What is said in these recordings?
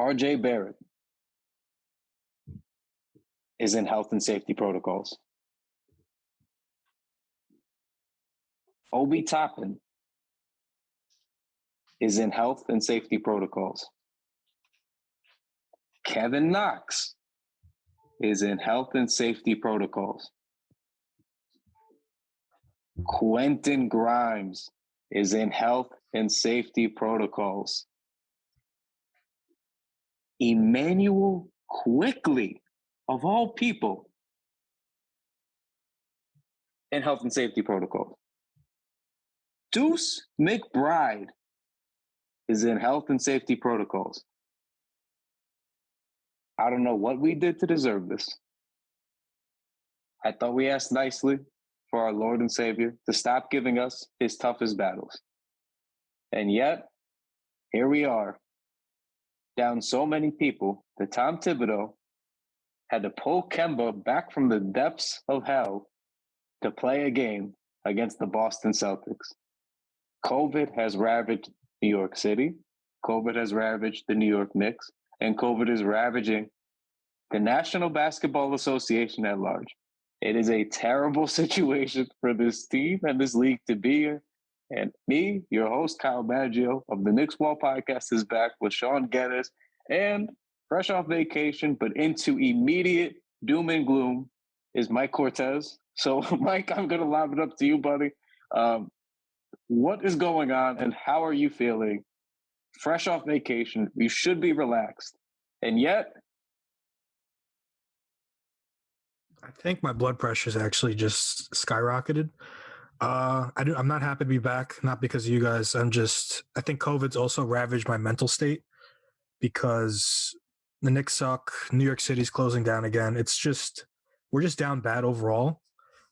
RJ Barrett is in health and safety protocols. Obi Toppin is in health and safety protocols. Kevin Knox is in health and safety protocols. Quentin Grimes is in health and safety protocols. Emmanuel Quickley, of all people, in health and safety protocols. Deuce McBride is in health and safety protocols. I don't know what we did to deserve this. I thought we asked nicely for our Lord and Savior to stop giving us his toughest battles. And yet, here we are, down so many people that Tom Thibodeau had to pull Kemba back from the depths of hell to play a game against the Boston Celtics. COVID has ravaged New York City. COVID has ravaged the New York Knicks. And COVID is ravaging the National Basketball Association at large. It is a terrible situation for this team and this league to be in. And me, your host, Kyle Maggio of the Knicks Wall Podcast, is back with Shaun Geddes and fresh off vacation, but into immediate doom and gloom is Mike Cortez. So, Mike, I'm going to lob it up to you, buddy. What is going on and how are you feeling? Fresh off vacation, you should be relaxed. And yet, I think my blood pressure's actually just skyrocketed. I'm not happy to be back, not because of you guys. I think COVID's also ravaged my mental state because the Knicks suck. New York City's closing down again. We're just down bad overall.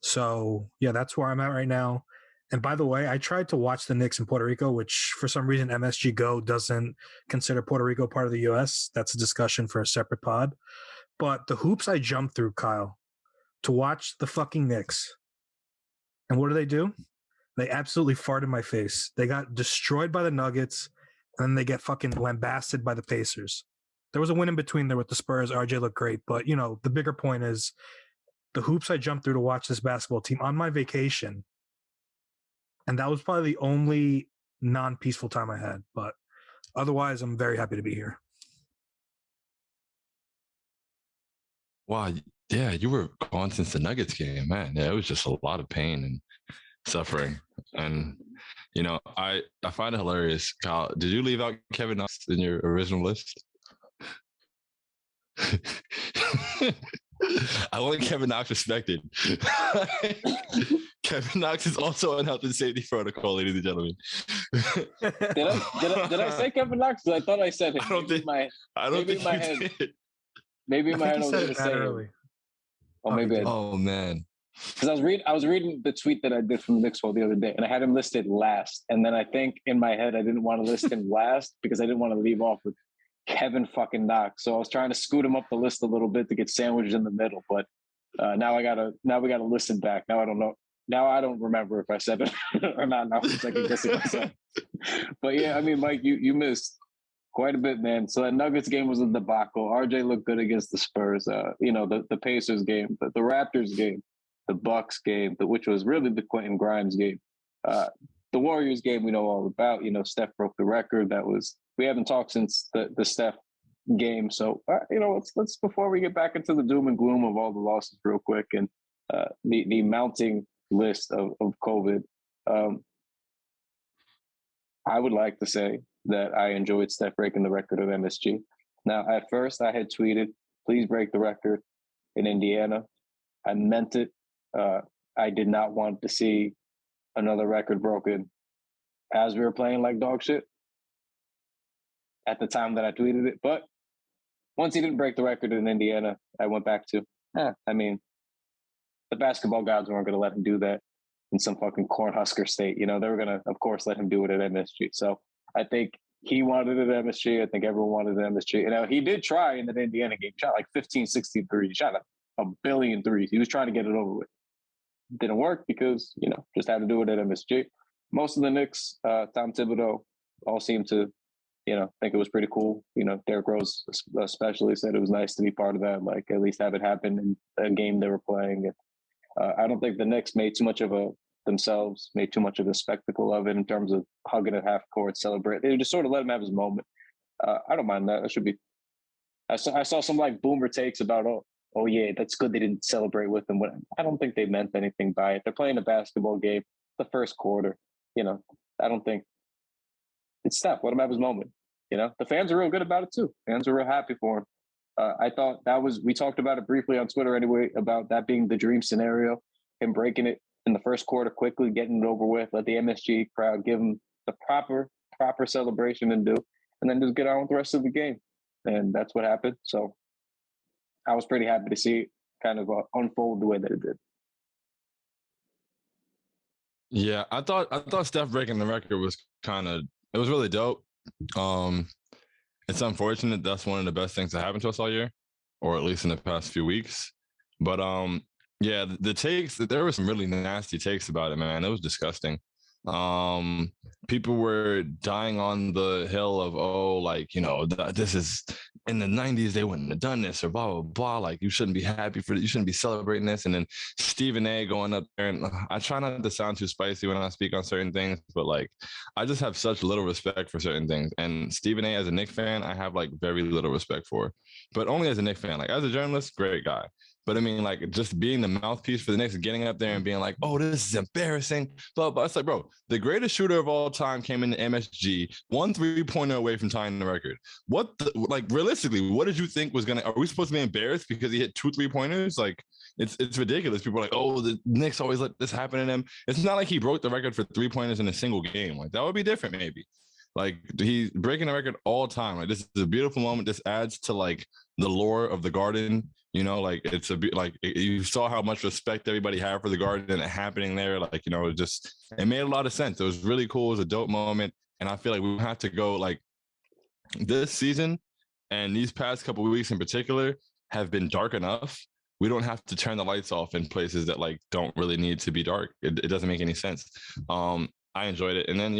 So yeah, that's where I'm at right now. And by the way, I tried to watch the Knicks in Puerto Rico, which for some reason MSG Go doesn't consider Puerto Rico part of the U.S. That's a discussion for a separate pod. But the hoops I jumped through, Kyle, to watch the fucking Knicks. And what do? They absolutely farted in my face. They got destroyed by the Nuggets, and then they get fucking lambasted by the Pacers. There was a win in between there with the Spurs. RJ looked great. But, the bigger point is the hoops I jumped through to watch this basketball team on my vacation. And that was probably the only non-peaceful time I had. But otherwise, I'm very happy to be here. Wow. Yeah, you were gone since the Nuggets game, man. Yeah, it was just a lot of pain and suffering. And, I find it hilarious. Kyle, did you leave out Kevin Knox in your original list? I want Kevin Knox respected. Kevin Knox is also on health and safety protocol, ladies and gentlemen. Did I say Kevin Knox? I thought I said it. I don't think you did. Maybe in my head I was going to say early. Oh, maybe I did. Oh, man. Because I was reading the tweet that I did from Knicks Wall the other day, and I had him listed last. And then I think in my head I didn't want to list him last because I didn't want to leave off with Kevin fucking Knox. So I was trying to scoot him up the list a little bit to get sandwiched in the middle. But now we gotta listen back. Now I don't know. Now I don't remember if I said it or not. Now I'm second guessing myself. But yeah, I mean, Mike, you missed quite a bit, man. So that Nuggets game was a debacle. RJ looked good against the Spurs. The Pacers game, the Raptors game, the Bucks game, which was really the Quentin Grimes game. The Warriors game we know all about. Steph broke the record. We haven't talked since the Steph game. So let's before we get back into the doom and gloom of all the losses real quick and the mounting list of COVID. I would like to say that I enjoyed Steph breaking the record of MSG. Now, at first, I had tweeted, please break the record in Indiana. I meant it. I did not want to see another record broken as we were playing like dog shit at the time that I tweeted it. But once he didn't break the record in Indiana, I went back to, the basketball gods weren't going to let him do that in some fucking Cornhusker state. They were going to, of course, let him do it at MSG. So I think he wanted it at MSG. I think everyone wanted it at MSG. He did try in that Indiana game. Shot like 15, 16 threes. He shot a billion threes. He was trying to get it over with. Didn't work because, just had to do it at MSG. Most of the Knicks, Tom Thibodeau, all seem to I think it was pretty cool. Derrick Rose especially said it was nice to be part of that, like at least have it happen in a game they were playing. I don't think the Knicks made too much of a spectacle of it in terms of hugging at half court, celebrate. They just sort of let him have his moment. I don't mind that. That should be. I saw some like boomer takes about oh yeah, that's good they didn't celebrate with them. I don't think they meant anything by it. They're playing a basketball game, the first quarter. I don't think it's Steph. Let him have his moment. The fans are real good about it too. Fans are real happy for him. I thought we talked about it briefly on Twitter anyway, about that being the dream scenario, him breaking it in the first quarter quickly, getting it over with, let the MSG crowd give him the proper celebration and then just get on with the rest of the game. And that's what happened. So I was pretty happy to see it kind of unfold the way that it did. Yeah, I thought Steph breaking the record was it was really dope. It's unfortunate that's one of the best things that happened to us all year, or at least in the past few weeks. But yeah, the takes, there were some really nasty takes about it, man. It was disgusting. People were dying on the hill of, this is in the 90s, they wouldn't have done this or blah, blah, blah. Like, you shouldn't be happy you shouldn't be celebrating this. And then Stephen A going up there, and I try not to sound too spicy when I speak on certain things, but like, I just have such little respect for certain things. And Stephen A, as a Knicks fan, I have like very little respect for, but only as a Knicks fan. Like, as a journalist, great guy. But I mean, like, just being the mouthpiece for the Knicks, getting up there and being like, oh, this is embarrassing, blah, blah. It's like, bro, the greatest shooter of all time came into MSG, 1 3-pointer away from tying the record. Realistically, what did you think was are we supposed to be embarrassed because he hit 2 3-pointers? Like, it's ridiculous. People are like, oh, the Knicks always let this happen to them. It's not like he broke the record for 3-pointers in a single game. Like, that would be different, maybe. Like, he's breaking the record all time. Like, this is a beautiful moment. This adds to like the lore of the Garden. Like, it's you saw how much respect everybody had for the Garden and it happening there. Like, it made a lot of sense. It was really cool. It was a dope moment. And I feel like we have to go, like, this season and these past couple of weeks in particular have been dark enough. We don't have to turn the lights off in places that like don't really need to be dark. It doesn't make any sense. I enjoyed it. And then,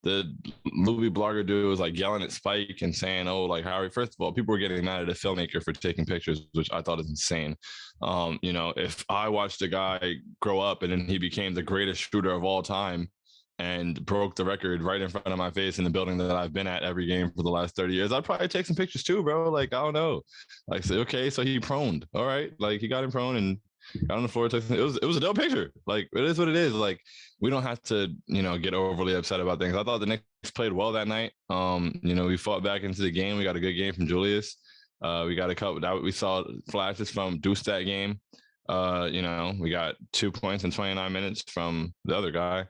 the movie blogger dude was like yelling at Spike and saying, oh, like, Harry, first of all, people were getting mad at a filmmaker for taking pictures, which I thought is insane. If I watched a guy grow up and then he became the greatest shooter of all time and broke the record right in front of my face in the building that I've been at every game for the last 30 years, I'd probably take some pictures too, bro. Like, I don't know. Like, so, okay, so he proned. All right. Like, he got him prone and got on the floor. It was a dope picture. Like, it is what it is. Like, we don't have to, get overly upset about things. I thought the Knicks played well that night. We fought back into the game. We got a good game from Julius. We got a couple. We saw flashes from Deuce that game. We got 2 points in 29 minutes from the other guy.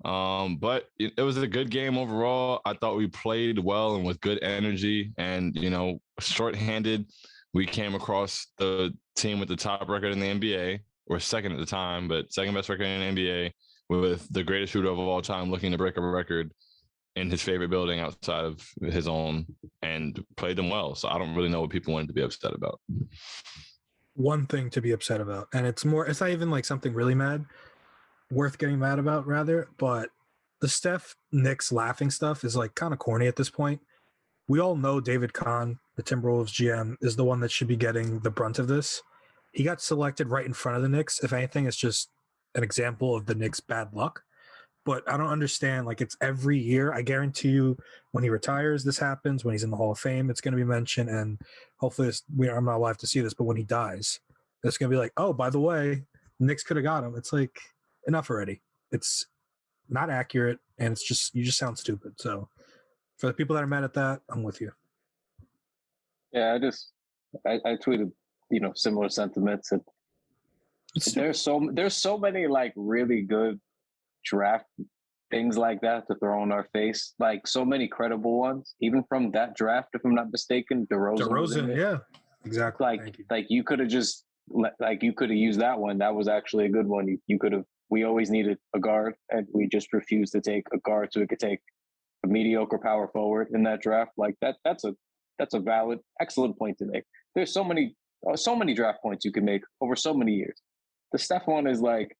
But it was a good game overall. I thought we played well and with good energy. And shorthanded, we came across the team with the top record in the NBA, or second at the time, but second best record in the NBA, with the greatest shooter of all time looking to break a record in his favorite building outside of his own, and played them well. So I don't really know what people wanted to be upset about. One thing to be upset about, and it's not even like something really worth getting mad about, rather, but the Steph Knicks laughing stuff is like kind of corny at this point. We all know David Kahn, the Timberwolves GM, is the one that should be getting the brunt of this. He got selected right in front of the Knicks. If anything, it's just an example of the Knicks' bad luck. But I don't understand. Like, it's every year. I guarantee you, when he retires, this happens. When he's in the Hall of Fame, it's going to be mentioned. And hopefully, I'm not alive to see this, but when he dies, it's going to be like, oh, by the way, Knicks could have got him. It's like, enough already. It's not accurate, and it's just, you just sound stupid. So for the people that are mad at that, I'm with you. Yeah, I tweeted, similar sentiments. And there's so many like really good draft things like that to throw in our face. Like, so many credible ones, even from that draft, if I'm not mistaken. DeRozan, yeah, exactly. You could have used that one. That was actually a good one. You could have. We always needed a guard, and we just refused to take a guard, so we could take a mediocre power forward in that draft. Like that's a valid, excellent point to make. There's so many draft points you can make over so many years. The Steph one is like,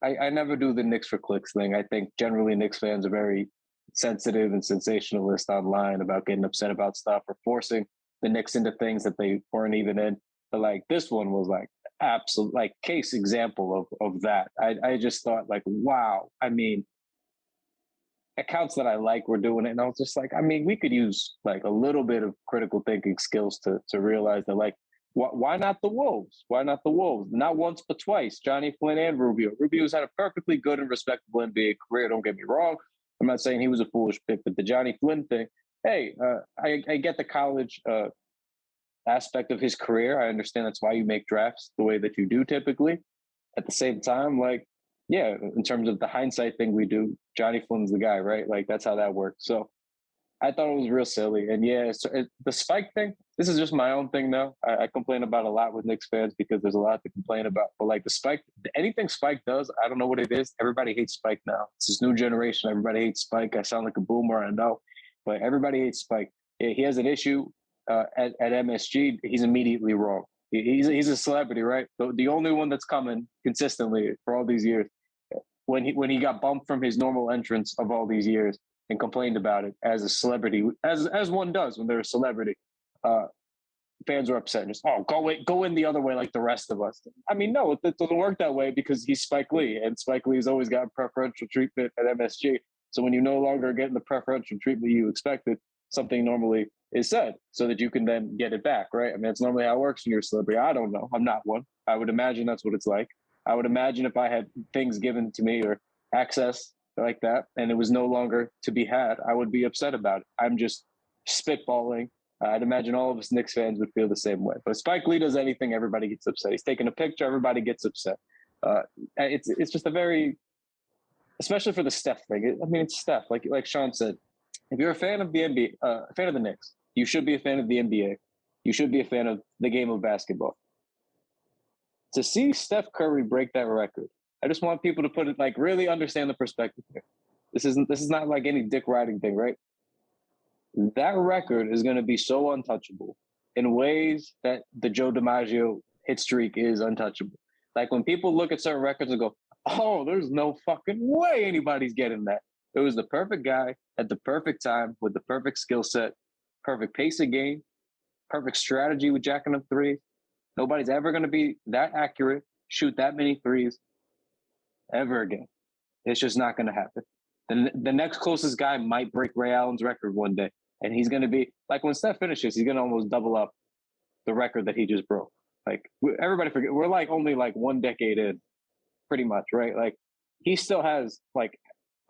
I never do the Knicks for clicks thing. I think generally Knicks fans are very sensitive and sensationalist online about getting upset about stuff or forcing the Knicks into things that they weren't even in. But like this one was like absolute like case example of that. I just thought like, wow. I mean, accounts that I like were doing it, and I was just like, I mean, we could use like a little bit of critical thinking skills to realize that like, why not the Wolves? Why not the Wolves? Not once but twice. Johnny Flynn and Rubio. Rubio's had a perfectly good and respectable NBA career. Don't get me wrong. I'm not saying he was a foolish pick, but the Johnny Flynn thing. Hey, I get the college aspect of his career. I understand that's why you make drafts the way that you do typically. At the same time, like, yeah, in terms of the hindsight thing we do, Johnny Flynn's the guy, right? Like, that's how that works. So I thought it was real silly. And yeah, the Spike thing, this is just my own thing now. I complain about a lot with Knicks fans because there's a lot to complain about. But like the Spike, anything Spike does, I don't know what it is. Everybody hates Spike now. It's this new generation. Everybody hates Spike. I sound like a boomer, I know. But everybody hates Spike. He has an issue at MSG. He's immediately wrong. He's a celebrity, right? The only one that's coming consistently for all these years. When he got bumped from his normal entrance of all these years and complained about it as a celebrity, as one does when they're a celebrity, fans were upset. Just go in the other way like the rest of us. I mean, no, it doesn't work that way because he's Spike Lee, and Spike Lee's always got preferential treatment at MSG. So when you no longer get the preferential treatment you expected, something normally is said so that you can then get it back, right? I mean, it's normally how it works when you're a celebrity. I don't know. I'm not one. I would imagine that's what it's like. I would imagine if I had things given to me or access like that and it was no longer to be had, I would be upset about it. I'm just spitballing. I'd imagine all of us Knicks fans would feel the same way. But Spike Lee does anything, everybody gets upset. He's taking a picture, everybody gets upset. It's just a very, especially for the Steph thing. I mean, it's Steph. Like Shaun said, if you're a fan of the NBA, a fan of the Knicks, you should be a fan of the NBA. You should be a fan of the game of basketball. To see Steph Curry break that record, I just want people to put it like really understand the perspective here. This is not like any dick riding thing, right? That record is going to be so untouchable in ways that the Joe DiMaggio hit streak is untouchable. Like when people look at certain records and go, "Oh, there's no fucking way anybody's getting that." It was the perfect guy at the perfect time with the perfect skill set, perfect pace of game, perfect strategy with jacking up threes. Nobody's ever going to be that accurate, shoot that many threes ever again. It's just not going to happen. The next closest guy might break Ray Allen's record one day. And he's going to be, like when Steph finishes, he's going to almost double up the record that he just broke. Like everybody forget, we're like only like 1 decade in, pretty much, right? Like he still has like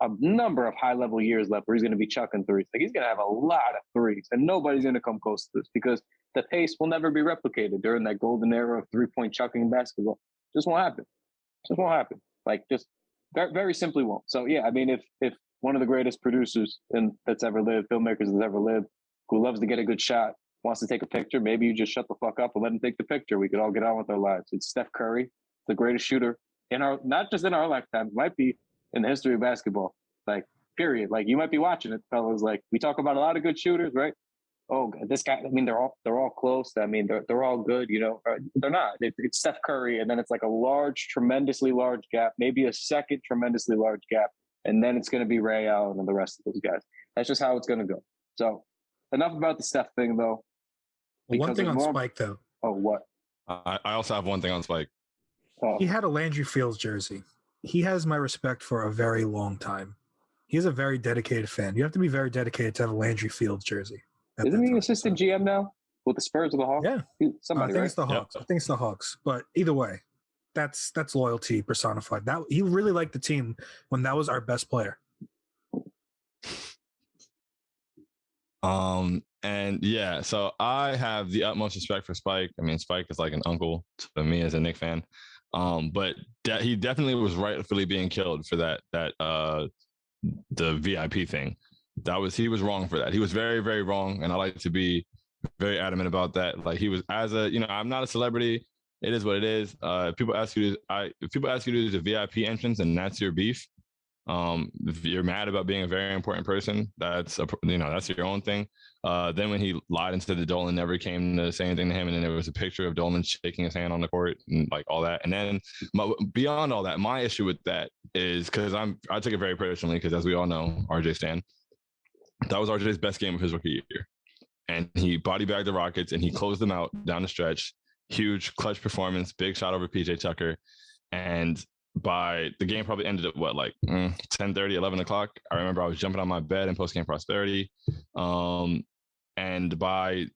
a number of high-level years left where he's going to be chucking threes. Like he's going to have a lot of threes, and nobody's going to come close to this because the pace will never be replicated during that golden era of three-point chucking in basketball. Just won't happen. Just won't happen. Like just very, very simply won't. So yeah, I mean, if one of the greatest producers that's ever lived, filmmakers that's ever lived, who loves to get a good shot, wants to take a picture, maybe you just shut the fuck up and let him take the picture. We could all get on with our lives. It's Steph Curry, the greatest shooter in our, not just in our lifetime, might be in the history of basketball. Like, period. Like you might be watching it, fellas. Like we talk about a lot of good shooters, right? Oh, this guy. I mean, they're all close. I mean, they're all good. You know, they're not. It's Steph Curry, and then it's like a large, tremendously large gap, maybe a second tremendously large gap, and then it's going to be Ray Allen and the rest of those guys. That's just how it's going to go. So, enough about the Steph thing, though. One thing on Spike, though. Oh, what? I also have one thing on Spike. Oh. He had a Landry Fields jersey. He has my respect for a very long time. He's a very dedicated fan. You have to be very dedicated to have a Landry Fields jersey. Isn't he assistant GM now with the Spurs or the Hawks? Yeah, somebody. I think right? it's the Hawks. Yep. I think it's the Hawks. But either way, that's loyalty personified. That he really liked the team when that was our best player. And yeah, so I have the utmost respect for Spike. I mean, Spike is like an uncle to me as a Knicks fan. But he definitely was rightfully being killed for that the VIP thing. He was wrong for that. He was very, very wrong. And I like to be very adamant about that. Like he was I'm not a celebrity. It is what it is. If people ask you to do the VIP entrance and that's your beef, if you're mad about being a very important person, that's your own thing. Then when he lied and said that Dolan never came to say anything to him, and then there was a picture of Dolan shaking his hand on the court and like all that. And then beyond all that, my issue with that is because I took it very personally because as we all know, RJ Stan. That was RJ's best game of his rookie year. And he body bagged the Rockets and he closed them out down the stretch. Huge clutch performance, big shot over PJ Tucker. And by the game probably ended at 10:30, 11 o'clock. I remember I was jumping on my bed in post-game prosperity. And by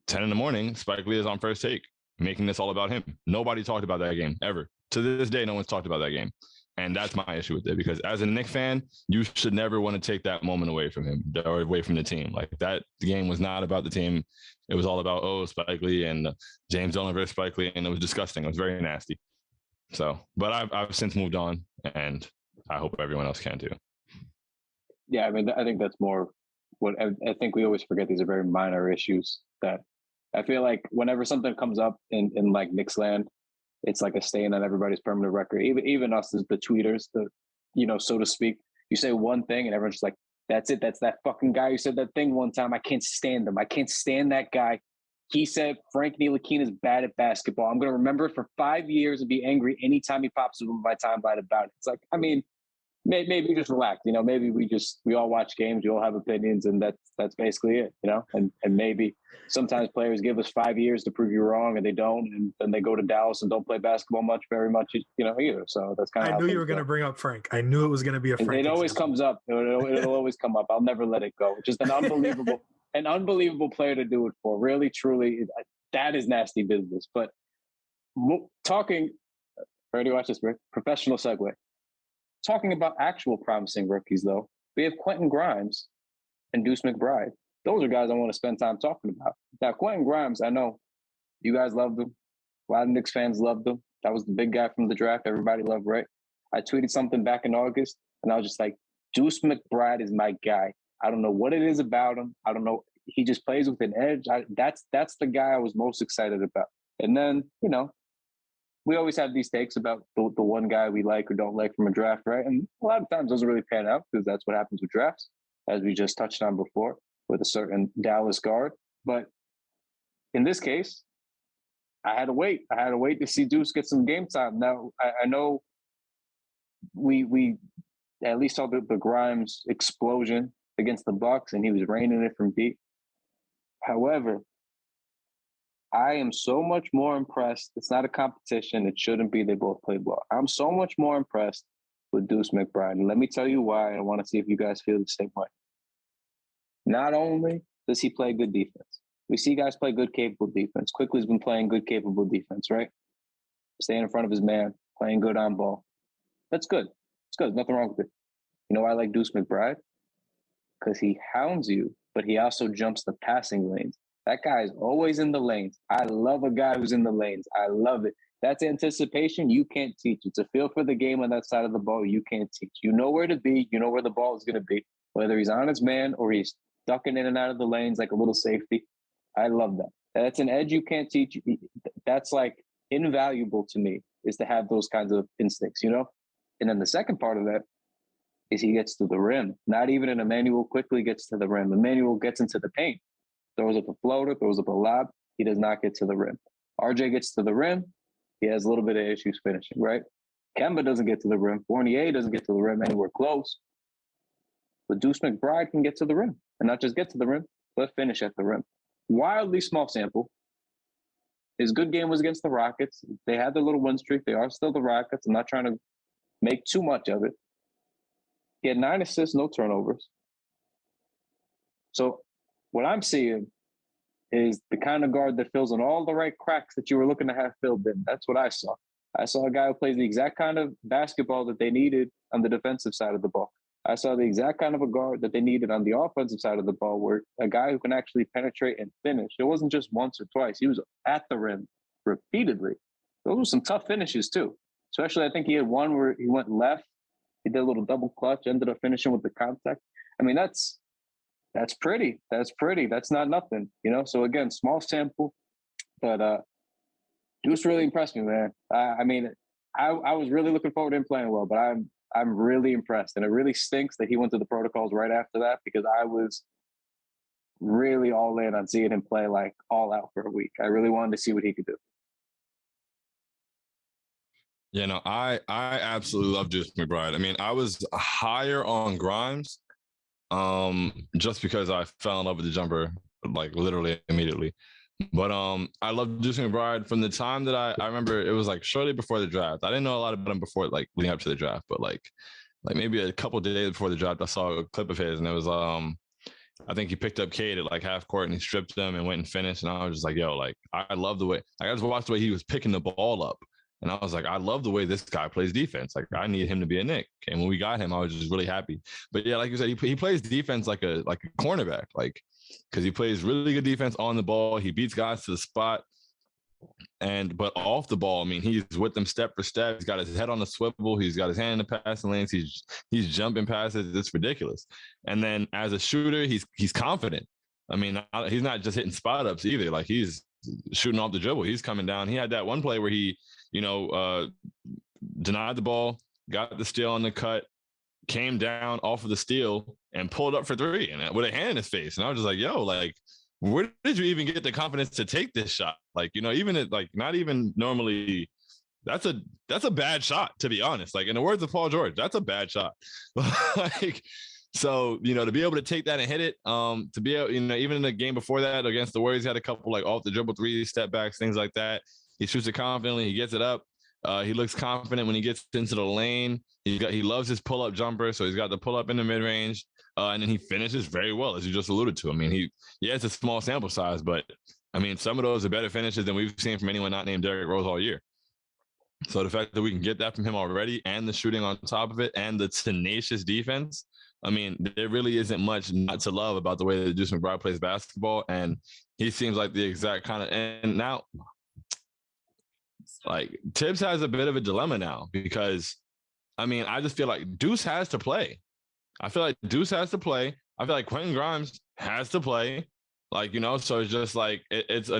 10 in the morning, Spike Lee is on First Take, making this all about him. Nobody talked about that game ever. To this day, no one's talked about that game. And that's my issue with it, because as a Knicks fan, you should never want to take that moment away from him or away from the team. Like that, the game was not about the team. It was all about, Spike Lee and James Dolan versus Spike Lee. And it was disgusting. It was very nasty. So, but I've since moved on, and I hope everyone else can too. Yeah, I mean, I think that's more what I think we always forget. These are very minor issues that I feel like whenever something comes up in like Knicks land, it's like a stain on everybody's permanent record. Even us as the tweeters, so to speak. You say one thing and everyone's just like, that's it. That's that fucking guy who said that thing one time. I can't stand him. I can't stand that guy. He said Frank Ntilikina is bad at basketball. I'm going to remember it for 5 years and be angry anytime he pops up on my timeline about it. It's like, I mean, maybe just relax. Maybe we all watch games. We all have opinions, and that's basically it. And maybe sometimes players give us 5 years to prove you wrong, and they don't, and then they go to Dallas and don't play basketball very much, either. So that's kind of. I knew you were going to bring up Frank. I knew it was going to be a Frank. It always comes up. It'll always come up. I'll never let it go. Just an unbelievable player to do it for. Really, truly, that is nasty business. But talking, ready to watch this, Rick? Professional segue. Talking about actual promising rookies, though, we have Quentin Grimes and Deuce McBride. Those are guys I want to spend time talking about. Now, Quentin Grimes, I know you guys loved him. A lot of Knicks fans loved him. That was the big guy from the draft. Everybody loved, right? I tweeted something back in August, and I was just like, Deuce McBride is my guy. I don't know what it is about him. I don't know. He just plays with an edge. That's the guy I was most excited about. And then, we always have these takes about the one guy we like or don't like from a draft, right? And a lot of times those really pan out because that's what happens with drafts, as we just touched on before with a certain Dallas guard. But in this case, I had to wait. I had to wait to see Deuce get some game time. Now, I know we at least saw the Grimes explosion against the Bucks, and he was raining it from deep. However, I am so much more impressed. It's not a competition. It shouldn't be. They both played well. I'm so much more impressed with Deuce McBride. And let me tell you why. I want to see if you guys feel the same way. Not only does he play good defense, we see guys play good, capable defense. Quickly's been playing good, capable defense, right? Staying in front of his man, playing good on ball. That's good. It's good. Nothing wrong with it. You know why I like Deuce McBride? Because he hounds you, but he also jumps the passing lanes. That guy is always in the lanes. I love a guy who's in the lanes. I love it. That's anticipation you can't teach. It's a feel for the game on that side of the ball you can't teach. You know where to be. You know where the ball is going to be, whether he's on his man or he's ducking in and out of the lanes like a little safety. I love that. That's an edge you can't teach. That's like invaluable to me, is to have those kinds of instincts, And then the second part of that is he gets to the rim. Not even an Emmanuel quickly gets to the rim. Emmanuel gets into the paint. Throws up a floater, throws up a lob. He does not get to the rim. RJ gets to the rim. He has a little bit of issues finishing, right? Kemba doesn't get to the rim. Fournier doesn't get to the rim anywhere close. But Deuce McBride can get to the rim. And not just get to the rim, but finish at the rim. Wildly small sample. His good game was against the Rockets. They had their little win streak. They are still the Rockets. I'm not trying to make too much of it. He had 9 assists, no turnovers. So what I'm seeing is the kind of guard that fills in all the right cracks that you were looking to have filled in. That's what I saw. I saw a guy who plays the exact kind of basketball that they needed on the defensive side of the ball. I saw the exact kind of a guard that they needed on the offensive side of the ball, where a guy who can actually penetrate and finish. It wasn't just once or twice. He was at the rim repeatedly. Those were some tough finishes too. Especially, I think he had one where he went left. He did a little double clutch, ended up finishing with the contact. I mean, that's pretty. That's pretty. That's not nothing, So again, small sample, but Deuce really impressed me, man. I mean, I was really looking forward to him playing well, but I'm really impressed, and it really stinks that he went to the protocols right after that, because I was really all in on seeing him play like all out for a week. I really wanted to see what he could do. Yeah, no, I absolutely love Deuce McBride. I mean, I was higher on Grimes, just because I fell in love with the jumper, like literally immediately. But I love Deuce McBride from the time that I remember it was like shortly before the draft. I didn't know a lot about him before, like leading up to the draft, but like maybe a couple of days before the draft, I saw a clip of his, and it was I think he picked up Cade at like half court and he stripped him and went and finished. And I was just like, yo, like I love the way I just watched the way he was picking the ball up. And I was like, I love the way this guy plays defense. Like I need him to be a Knick. And when we got him, I was just really happy. But yeah, like you said, he plays defense like a cornerback, like because he plays really good defense on the ball. He beats guys to the spot. But off the ball, I mean, he's with them step for step. He's got his head on the swivel. He's got his hand in the passing lanes. He's jumping passes. It's ridiculous. And then as a shooter, he's confident. I mean, he's not just hitting spot ups either. Like he's shooting off the dribble. He's coming down. He had that one play where he, denied the ball, got the steal on the cut, came down off of the steal and pulled up for three and with a hand in his face. And I was just like, yo, like, where did you even get the confidence to take this shot? Like, even at like not even normally, that's a bad shot, to be honest. Like in the words of Paul George, that's a bad shot. Like, so, to be able to take that and hit it, to be able, even in the game before that against the Warriors, he had a couple like off the dribble three step backs, things like that. He shoots it confidently. He gets it up. He looks confident when he gets into the lane. He loves his pull up jumper, so he's got the pull up in the mid range. And then he finishes very well, as you just alluded to. I mean, it's a small sample size, but I mean, some of those are better finishes than we've seen from anyone not named Derrick Rose all year. So the fact that we can get that from him already and the shooting on top of it and the tenacious defense, I mean, there really isn't much not to love about the way that Deuce McBride plays basketball. And he seems like the exact kind of, and now like Tibbs has a bit of a dilemma now because, I mean, I just feel like Deuce has to play. I feel like Deuce has to play. I feel like Quentin Grimes has to play. Like, so it's just like it's a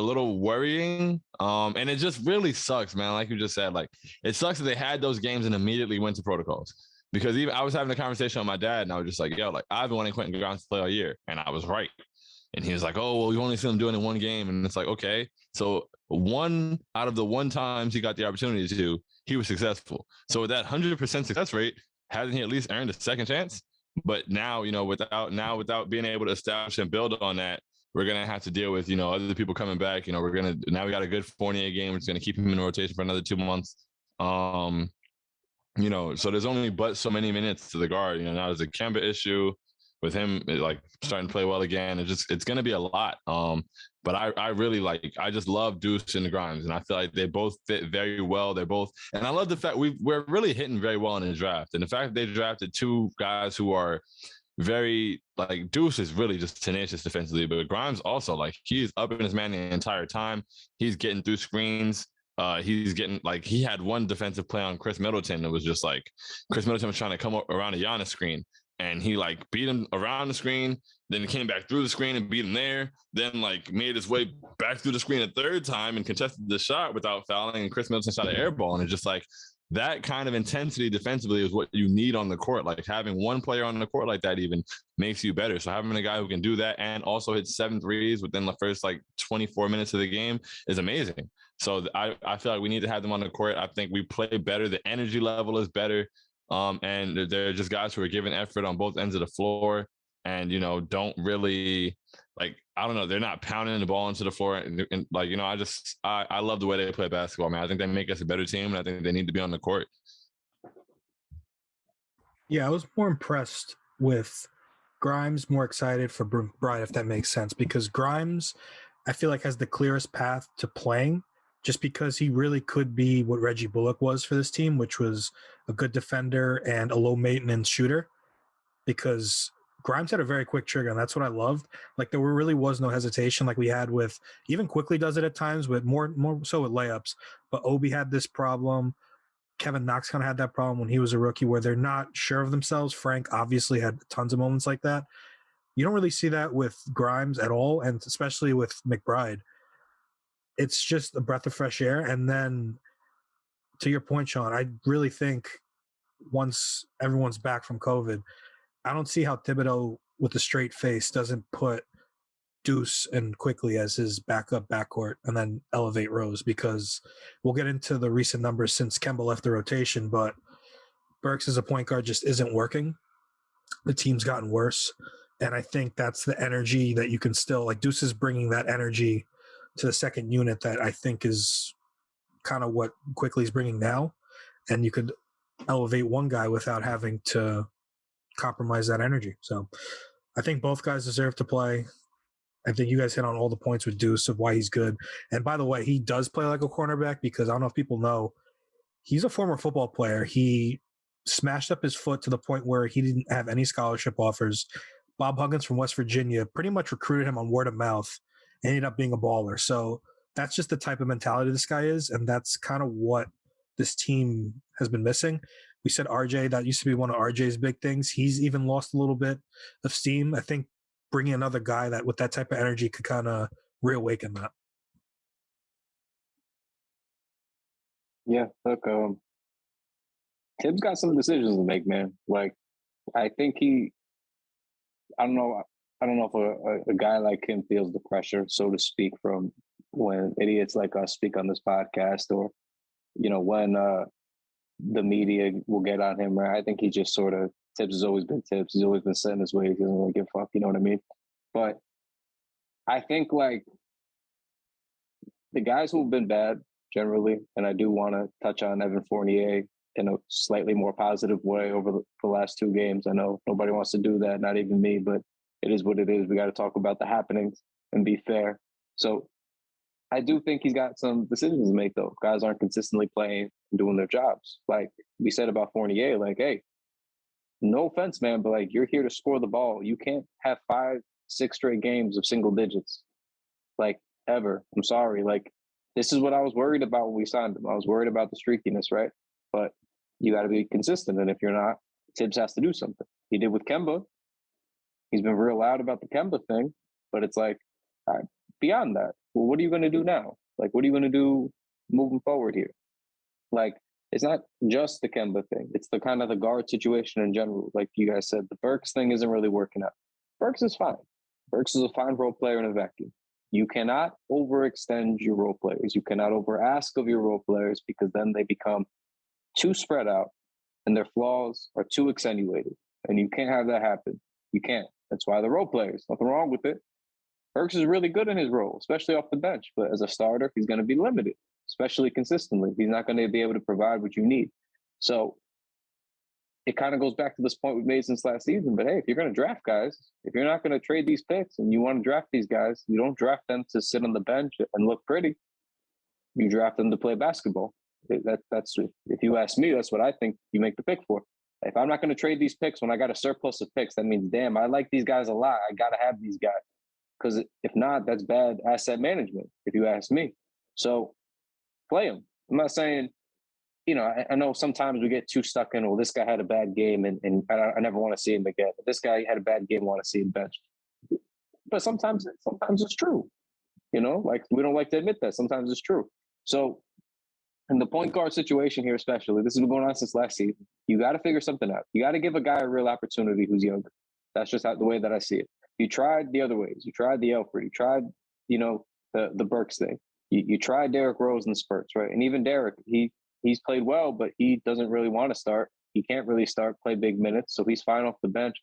little worrying. And it just really sucks, man. Like you just said, like it sucks that they had those games and immediately went to protocols. Because even I was having a conversation with my dad and I was just like, yo, like I've been wanting Quentin Grimes to play all year. And I was right. And he was like, oh, well, you only see him doing it in one game. And it's like, okay. So one out of the one times he got the opportunity to, he was successful. So with that 100% success rate, hasn't he at least earned a second chance? But now, without being able to establish and build on that, we're going to have to deal with, other people coming back. Now we got a good Fournier game. It's going to keep him in rotation for another 2 months. So there's only but so many minutes to the guard. Now there's a Kemba issue with him, like starting to play well again. It's going to be a lot. But I really I just love Deuce and Grimes, and I feel like they both fit very well. They're both, and I love the fact we're really hitting very well in the draft, and the fact that they drafted two guys who are very like Deuce is really just tenacious defensively, but Grimes also like he's up in his man the entire time. He's getting through screens. He's getting he had one defensive play on Chris Middleton that was just like Chris Middleton was trying to come up around a Giannis screen. And he beat him around the screen, then he came back through the screen and beat him there, then made his way back through the screen a third time and contested the shot without fouling. And Chris Middleton shot an air ball. And it's just that kind of intensity defensively is what you need on the court. Like having one player on the court like that even makes you better. So having a guy who can do that and also hit 7 threes within the first 24 minutes of the game is amazing. So I feel like we need to have them on the court. I think we play better. The energy level is better. And they're just guys who are giving effort on both ends of the floor and, don't really I don't know. They're not pounding the ball into the floor. And I love the way they play basketball, man. I think they make us a better team and I think they need to be on the court. Yeah, I was more impressed with Grimes, more excited for Bride, if that makes sense, because Grimes, I feel like has the clearest path to playing just because he really could be what Reggie Bullock was for this team, which was a good defender and a low-maintenance shooter, because Grimes had a very quick trigger, and that's what I loved. There really was no hesitation like we had with – even Quickly does it at times, with more so with layups. But Obi had this problem. Kevin Knox kind of had that problem when he was a rookie where they're not sure of themselves. Frank obviously had tons of moments like that. You don't really see that with Grimes at all, and especially with McBride. It's just a breath of fresh air. And then to your point, Shaun, I really think once everyone's back from COVID, I don't see how Thibodeau with a straight face doesn't put Deuce and Quickly as his backup backcourt and then elevate Rose, because we'll get into the recent numbers since Kemba left the rotation, but Burks as a point guard just isn't working. the team's gotten worse. And I think that's the energy that you can still, like Deuce is bringing that energy to the second unit that I think is kind of what Quickly's bringing now. And you could elevate one guy without having to compromise that energy. So I think both guys deserve to play. I think you guys hit on all the points with Deuce of why he's good. And by the way, he does play like a cornerback because I don't know if people know, he's a former football player. He smashed up his foot to the point where he didn't have any scholarship offers. Bob Huggins from West Virginia pretty much recruited him on word of mouth, ended up being a baller. So that's just the type of mentality this guy is. And that's kind of what this team has been missing. We said RJ, that used to be one of RJ's big things. He's even lost a little bit of steam. I think bringing another guy that with that type of energy could kind of reawaken that. Yeah, look, Tibbs got some decisions to make, man. Like, I think I don't know if a guy like him feels the pressure, so to speak, from when idiots like us speak on this podcast, or, you know, when the media will get on him, right? I think he just sort of, Tibbs has always been Tibbs. He's always been set in his ways. He doesn't really give a fuck, you know what I mean? But I think, like, the guys who have been bad generally, and I do want to touch on Evan Fournier in a slightly more positive way over the last two games. I know nobody wants to do that, not even me, but it is what it is. We got to talk about the happenings and be fair. So I do think he's got some decisions to make, though. Guys aren't consistently playing and doing their jobs. Like we said about Fournier, like, hey, no offense, man, but like, you're here to score the ball. You can't have 5-6 straight games of single digits, like, ever. I'm sorry. Like, this is what I was worried about when we signed him. I was worried about the streakiness, right? But you got to be consistent. And if you're not, Tibbs has to do something. He did with Kemba. He's been real loud about the Kemba thing, but it's like, all right, beyond that, well, what are you going to do now? Like, what are you going to do moving forward here? Like, it's not just the Kemba thing. It's the kind of the guard situation in general. Like you guys said, the Burks thing isn't really working out. Burks is fine. Burks is a fine role player in a vacuum. You cannot overextend your role players. You cannot over ask of your role players, because then they become too spread out and their flaws are too accentuated. And you can't have that happen. You can't. That's why the role players, nothing wrong with it. Burks is really good in his role, especially off the bench. But as a starter, he's going to be limited, especially consistently. He's not going to be able to provide what you need. So it kind of goes back to this point we've made since last season. But hey, if you're going to draft guys, if you're not going to trade these picks and you want to draft these guys, you don't draft them to sit on the bench and look pretty. You draft them to play basketball. That's if you ask me, that's what I think you make the pick for. If I'm not going to trade these picks when I got a surplus of picks, that means, damn, I like these guys a lot. I got to have these guys. Because if not, that's bad asset management, if you ask me. So play them. I'm not saying, you know, I know sometimes we get too stuck in, well, this guy had a bad game and I never want to see him again. But this guy had a bad game, want to see him benched. But sometimes it's true. You know, like, we don't like to admit that. Sometimes it's true. So in the point guard situation here, especially, this has been going on since last season. You got to figure something out. You got to give a guy a real opportunity who's younger. That's just the way that I see it. You tried the other ways. You tried the Elfrid. You tried, you know, the Burks thing. You tried Derrick Rose in spurts, right? And even Derrick, he's played well, but he doesn't really want to start. He can't really play big minutes, so he's fine off the bench.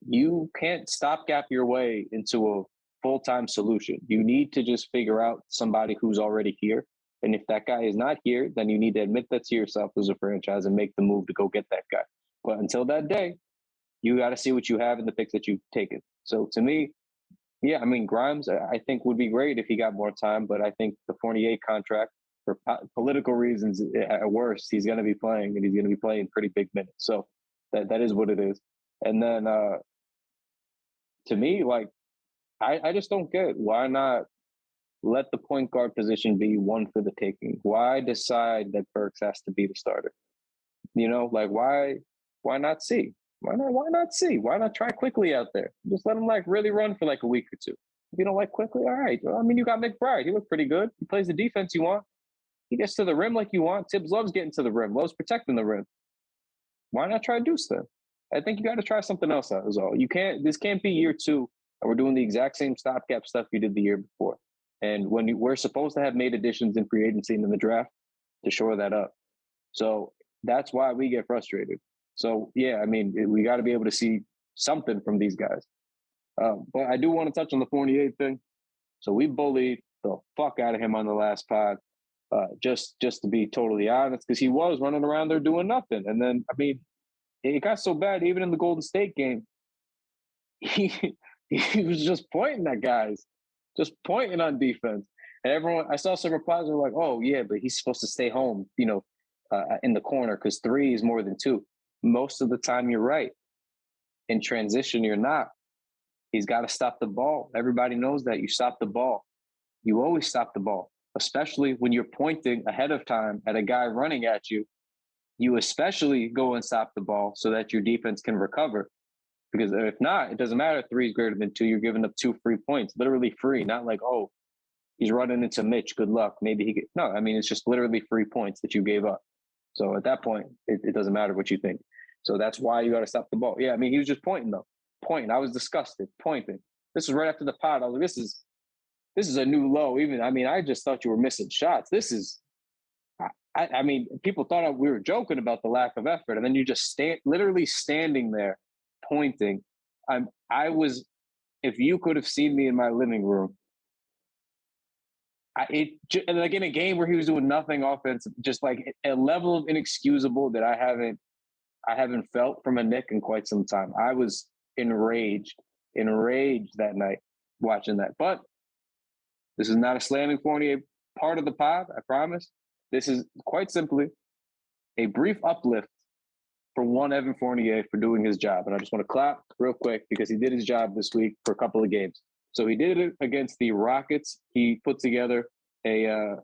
You can't stopgap your way into a full-time solution. You need to just figure out somebody who's already here. And if that guy is not here, then you need to admit that to yourself as a franchise and make the move to go get that guy. But until that day, you got to see what you have in the picks that you've taken. So to me, yeah, I mean, Grimes, I think would be great if he got more time, but I think the Fournier contract, for political reasons, at worst, he's going to be playing, and he's going to be playing pretty big minutes. So that is what it is. And then to me, like, I just don't get why not let the point guard position be one for the taking. Why decide that Burks has to be the starter? You know, like, why not see? Why not see? Why not try Quickly out there? Just let him, like, really run for like a week or two. If you don't like Quickly, all right. Well, I mean, you got McBride. He looked pretty good. He plays the defense you want. He gets to the rim like you want. Tibbs loves getting to the rim, loves protecting the rim. Why not try Deuce then? I think you got to try something else out is all. This can't be year two, and we're doing the exact same stopgap stuff you did the year before. And when we're supposed to have made additions in free agency and in the draft to shore that up. So that's why we get frustrated. So, yeah, I mean, we got to be able to see something from these guys. But I do want to touch on the Fournier thing. So we bullied the fuck out of him on the last pod, just to be totally honest, because he was running around there doing nothing. And then, I mean, it got so bad, even in the Golden State game, he was just pointing at guys, just pointing on defense. And everyone, I saw some replies were like, oh, yeah, but he's supposed to stay home, in the corner because 3 is more than 2. Most of the time, you're right. In transition, you're not. He's got to stop the ball. Everybody knows that. You stop the ball. You always stop the ball, especially when you're pointing ahead of time at a guy running at you. You especially go and stop the ball so that your defense can recover. Because if not, it doesn't matter if 3 is greater than 2. You're giving up 2 free points, literally free. Not like, oh, he's running into Mitch. Good luck. Maybe he could. No, I mean, it's just literally free points that you gave up. So at that point, it doesn't matter what you think. So that's why you got to stop the ball. Yeah, I mean, he was just pointing, though. Pointing. I was disgusted. Pointing. This was right after the pod. I was like, this is a new low. Even, I mean, I just thought you were missing shots. This is, I mean, people thought we were joking about the lack of effort. And then you just literally standing there pointing. I was, if you could have seen me in my living room, like in a game where he was doing nothing offensive, just like a level of inexcusable that I haven't felt from a Knick in quite some time. I was enraged that night watching that. But this is not a slamming Fournier part of the pod, I promise. This is quite simply a brief uplift for one Evan Fournier for doing his job. And I just want to clap real quick because he did his job this week for a couple of games. So he did it against the Rockets. He put together a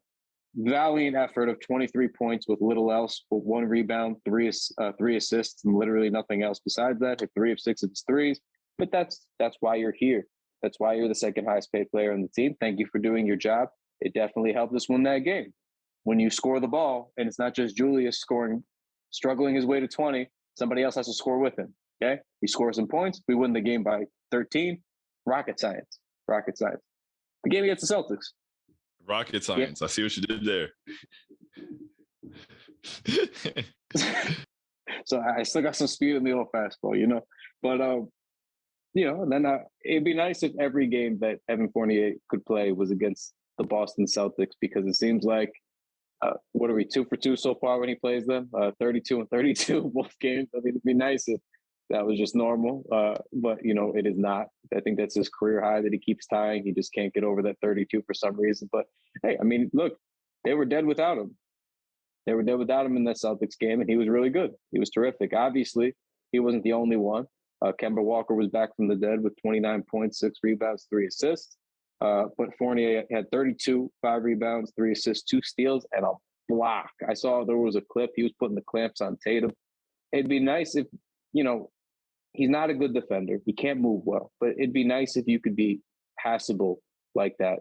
valiant effort of 23 points with little else, with 1 rebound, 3 assists, and literally nothing else besides that. Hit 3 of 6 of his threes. But that's why you're here. That's why you're the second highest paid player on the team. Thank you for doing your job. It definitely helped us win that game. When you score the ball, and it's not just Julius struggling his way to 20, somebody else has to score with him. Okay? He scores some points. We win the game by 13. Rocket science. The game against the Celtics. Rocket science. Yeah. I see what you did there. So I still got some speed in the old fastball, But, then it'd be nice if every game that Evan Fournier could play was against the Boston Celtics, because it seems like, what are we, 2 for 2 so far when he plays them? 32 and 32 both games. I mean, it'd be nice if that was just normal, but it is not. I think that's his career high that he keeps tying. He just can't get over that 32 for some reason. But hey, I mean, look, they were dead without him. They were dead without him in that Celtics game, and he was really good. He was terrific. Obviously, he wasn't the only one. Kemba Walker was back from the dead with 29 points, 6 rebounds, 3 assists. But Fournier had 32, 5 rebounds, 3 assists, 2 steals, and a block. I saw there was a clip. He was putting the clamps on Tatum. It'd be nice if, he's not a good defender. He can't move well. But it'd be nice if you could be passable like that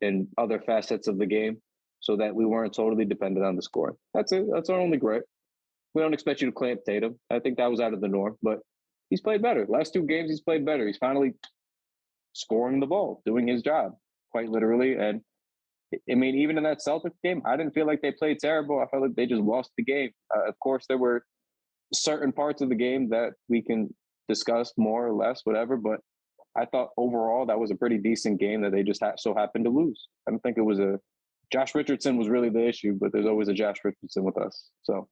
in other facets of the game so that we weren't totally dependent on the scoring. That's it. That's our only gripe. We don't expect you to clamp Tatum. I think that was out of the norm. But he's played better. Last 2 games, he's played better. He's finally scoring the ball, doing his job, quite literally. And, I mean, even in that Celtics game, I didn't feel like they played terrible. I felt like they just lost the game. Of course, there were certain parts of the game that we can discuss more or less, whatever. But I thought overall that was a pretty decent game that they just so happened to lose. I don't think it was Josh Richardson was really the issue, but there's always a Josh Richardson with us. So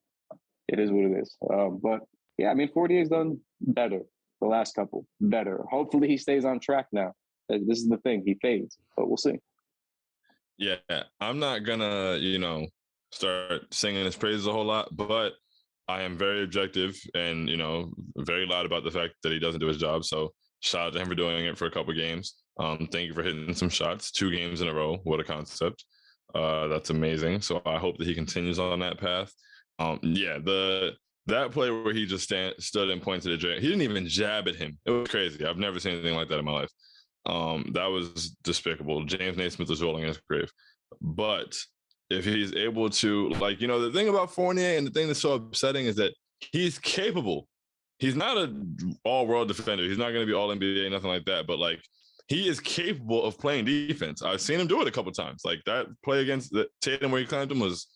it is what it is. But yeah, I mean, Fournier's done better the last couple, better. Hopefully he stays on track now. This is the thing. He fades, but we'll see. Yeah, I'm not gonna, start singing his praises a whole lot, but I am very objective and, very loud about the fact that he doesn't do his job. So shout out to him for doing it for a couple that thank you for hitting some shots, 2 games in a row. What a concept. That's amazing. So I hope that he continues on that path. That play where he just stood and pointed at Jay, he didn't even jab at him. It was crazy. I've never seen anything like that in my life. That was despicable. James Naismith was rolling in his grave. But if he's able to, the thing about Fournier and the thing that's so upsetting is that he's capable. He's not an all-world defender. He's not going to be all-NBA, nothing like that. But, he is capable of playing defense. I've seen him do it a couple of times. Like, that play against Tatum where he clamped him was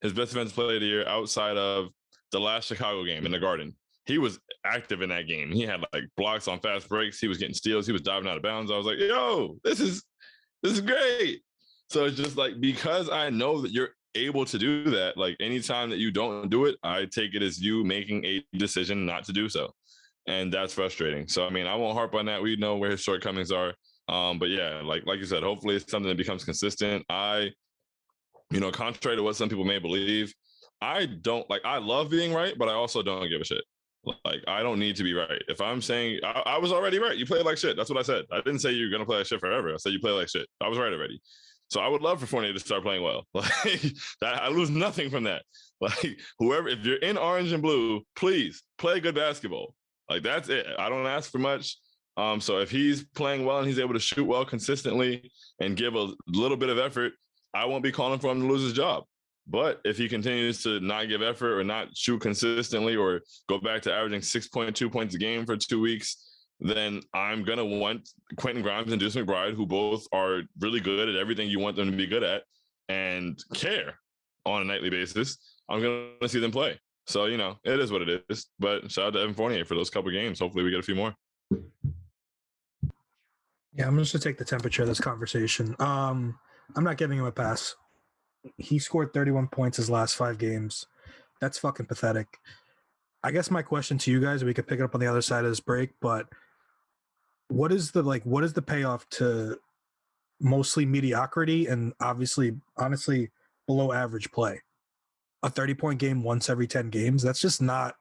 his best defensive play of the year outside of the last Chicago game in the Garden. he was active in that game. He had like blocks on fast breaks. He was getting steals. He was diving out of bounds. I was like, yo, this is great. So it's just like, because I know that you're able to do that, like anytime that you don't do it, I take it as you making a decision not to do so. And that's frustrating. So, I mean, I won't harp on that. We know where his shortcomings are. But yeah, like you said, hopefully it's something that becomes consistent. Contrary to what some people may believe, I love being right, but I also don't give a shit. Like, I don't need to be right. If I'm saying I was already right, you played like shit. That's what I said. I didn't say you're going to play like shit forever. I said you play like shit. I was right already. So I would love for Fournier to start playing well. Like, I lose nothing from that. Like, whoever, if you're in orange and blue, please play good basketball. Like, that's it. I don't ask for much. So if he's playing well and he's able to shoot well consistently and give a little bit of effort, I won't be calling for him to lose his job. But if he continues to not give effort or not shoot consistently or go back to averaging 6.2 points a game for 2 weeks, then I'm going to want Quentin Grimes and Deuce McBride, who both are really good at everything you want them to be good at and care on a nightly basis. I'm going to see them play. So, it is what it is. But shout out to Evan Fournier for those couple games. Hopefully we get a few more. Yeah, I'm just going to take the temperature of this conversation. I'm not giving him a pass. He scored 31 points his last 5 games. That's fucking pathetic. I guess my question to you guys, we could pick it up on the other side of this break, but what is the payoff to mostly mediocrity and honestly below average play? A 30-point game once every 10 games? That's just not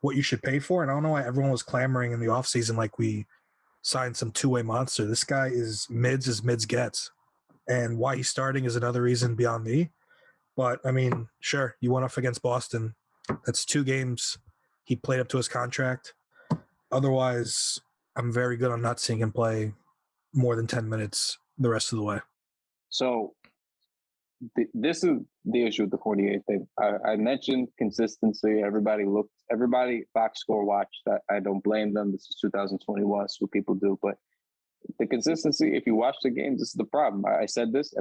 what you should pay for. And I don't know why everyone was clamoring in the offseason like we signed some two-way monster. This guy is mids as mids gets. And why he's starting is another reason beyond me. But, I mean, sure, you went off against Boston. That's 2 games. He played up to his contract. Otherwise, I'm very good on not seeing him play more than 10 minutes the rest of the way. So this is the issue with the 48 thing. I mentioned consistency. Everybody box score watched. I don't blame them. This is 2021. That's what people do. But the consistency, if you watch the games, this is the problem. I said this.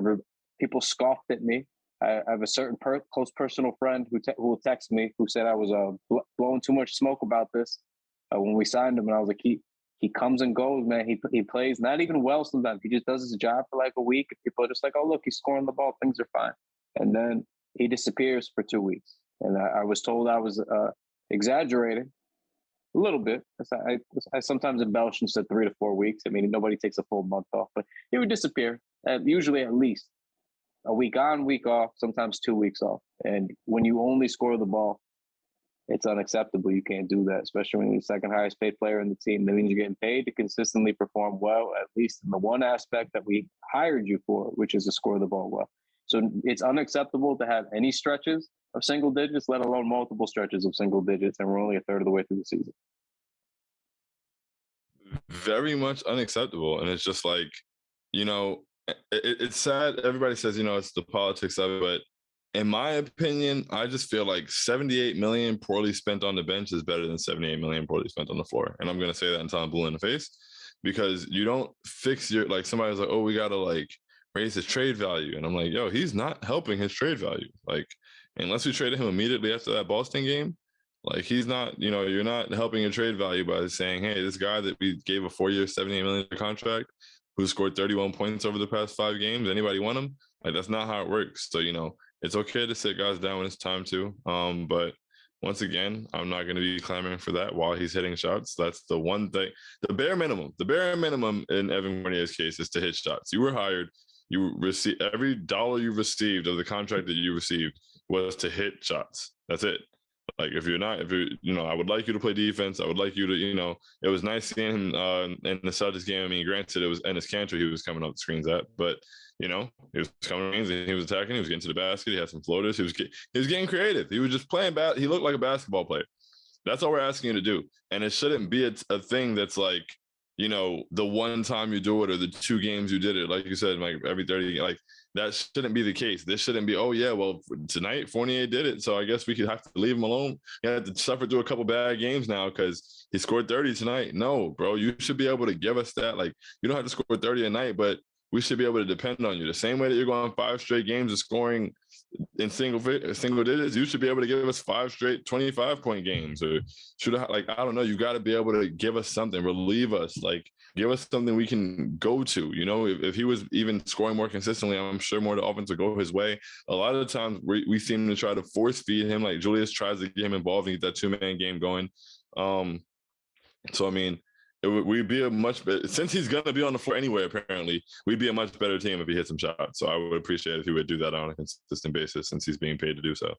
People scoffed at me. I have a certain close personal friend who will text me who said I was blowing too much smoke about this when we signed him, and I was like, he comes and goes, man. He plays not even well sometimes. He just does his job for like a week. People are just like, oh look, he's scoring the ball, things are fine, and then he disappears for 2 weeks. And I was told I was exaggerating a little bit. I sometimes embellish and said 3 to 4 weeks. I mean, nobody takes a full month off, but he would disappear, usually at least a week on, week off, sometimes 2 weeks off. And when you only score the ball, it's unacceptable. You can't do that, especially when you're the second highest paid player in the team. That means you're getting paid to consistently perform well, at least in the one aspect that we hired you for, which is to score the ball well. So it's unacceptable to have any stretches of single digits, let alone multiple stretches of single digits, and we're only a third of the way through the season. Very much unacceptable. And it's just like, it's sad. Everybody says, it's the politics of it, but in my opinion, I just feel like 78 million poorly spent on the bench is better than 78 million poorly spent on the floor. And I'm going to say that until I'm blue in the face, because you don't fix somebody's like, oh, we got to raise his trade value. And I'm like, yo, he's not helping his trade value. Unless we traded him immediately after that Boston game, he's not, you're not helping your trade value by saying, hey, this guy that we gave a 4-year, $78 million contract who scored 31 points over the past 5 games, anybody want him? That's not how it works. So, it's okay to sit guys down when it's time to. But once again, I'm not going to be clamoring for that while he's hitting shots. That's the one thing. The bare minimum in Evan Fournier's case is to hit shots. You were hired. You receive every dollar you received of the contract that you received was to hit shots. That's it. I would like you to play defense. I would like you to, it was nice seeing him in the Celtics game. I mean, granted, it was Enes Kanter he was coming up the screens at, but, he was coming in, he was attacking, he was getting to the basket, he had some floaters, he was getting creative. He was just playing he looked like a basketball player. That's all we're asking you to do. And it shouldn't be a thing that's the one time you do it or the 2 games you did it, like you said, every 30, that shouldn't be the case. This shouldn't be, oh yeah, well tonight Fournier did it, so I guess we could have to leave him alone. He had to suffer through a couple bad games now because he scored 30 tonight. No, bro, you should be able to give us that. You don't have to score 30 a night, but we should be able to depend on you. The same way that you're going 5 straight games of scoring in single digits, you should be able to give us 5 straight 25-point games, or I don't know. You got to be able to give us something, relieve us, like give us something we can go to. You know, if he was even scoring more consistently, I'm sure more of the offense would go his way. A lot of the times we seem to try to force feed him. Like Julius tries to get him involved and get that 2-man game going. So I mean, we'd be a much better, since he's going to be on the floor anyway, apparently, we'd be a much better team if he hit some shots. So I would appreciate if he would do that on a consistent basis since he's being paid to do so.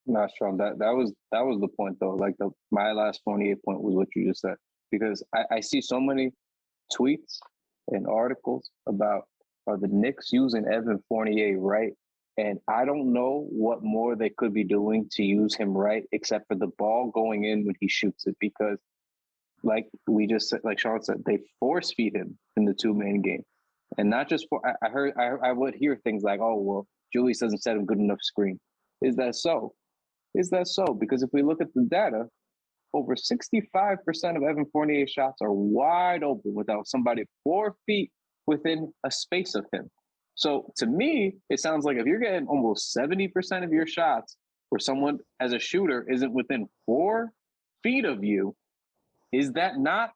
Not strong. That was the point, though. Like my last 28 point was what you just said, because I see so many tweets and articles about are the Knicks using Evan Fournier right? And I don't know what more they could be doing to use him right, except for the ball going in when he shoots it, because like we just said, like Shaun said, they force feed him in the 2-man game. And not just for, I would hear things like, oh, well, Julius doesn't set him good enough screen. Is that so? Is that so? Because if we look at the data, over 65% of Evan Fournier's shots are wide open without somebody 4 feet within a space of him. So to me, it sounds like if you're getting almost 70% of your shots where someone as a shooter isn't within 4 feet of you, is that not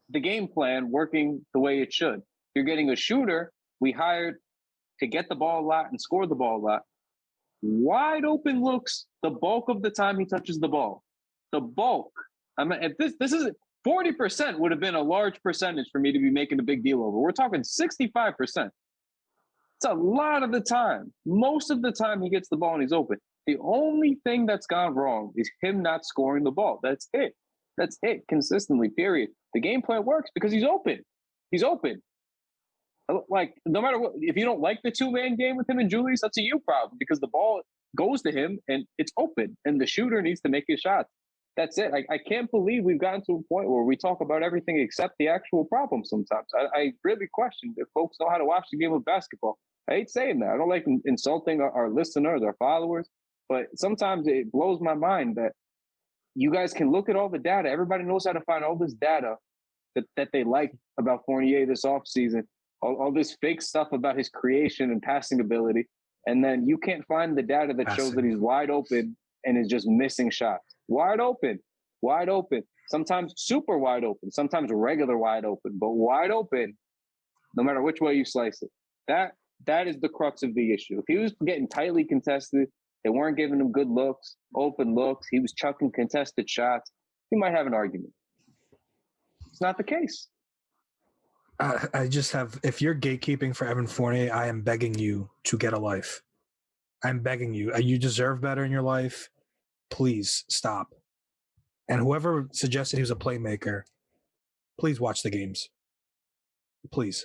the game plan working the way it should? You're getting a shooter we hired to get the ball a lot and score the ball a lot. Wide open looks the bulk of the time he touches the ball. The bulk. I mean, if this is 40% would have been a large percentage for me to be making a big deal over. We're talking 65%. It's a lot of the time. Most of the time he gets the ball and he's open. The only thing that's gone wrong is him not scoring the ball. That's it. That's it, consistently, period. The game plan works because he's open. He's open. Like, no matter what, if you don't like the 2-man game with him and Julius, that's a you problem, because the ball goes to him and it's open, and the shooter needs to make his shots. That's it. I can't believe we've gotten to a point where we talk about everything except the actual problem sometimes. I really question if folks know how to watch the game of basketball. I hate saying that. I don't like insulting our listeners, our followers, but sometimes it blows my mind that you guys can look at all the data. Everybody knows how to find all this data that they like about Fournier this offseason, all this fake stuff about his creation and passing ability. And then you can't find the data that shows that he's wide open and is just missing shots. Wide open. Sometimes super wide open, sometimes regular wide open, but wide open, no matter which way you slice it. That is the crux of the issue. If he was getting tightly contested, they weren't giving him good looks, open looks, he was chucking contested shots, he might have an argument. It's not the case. I just have, if you're gatekeeping for Evan Fournier, I am begging you to get a life. I'm begging you. You deserve better in your life. Please stop. And whoever suggested he was a playmaker, please watch the games. Please.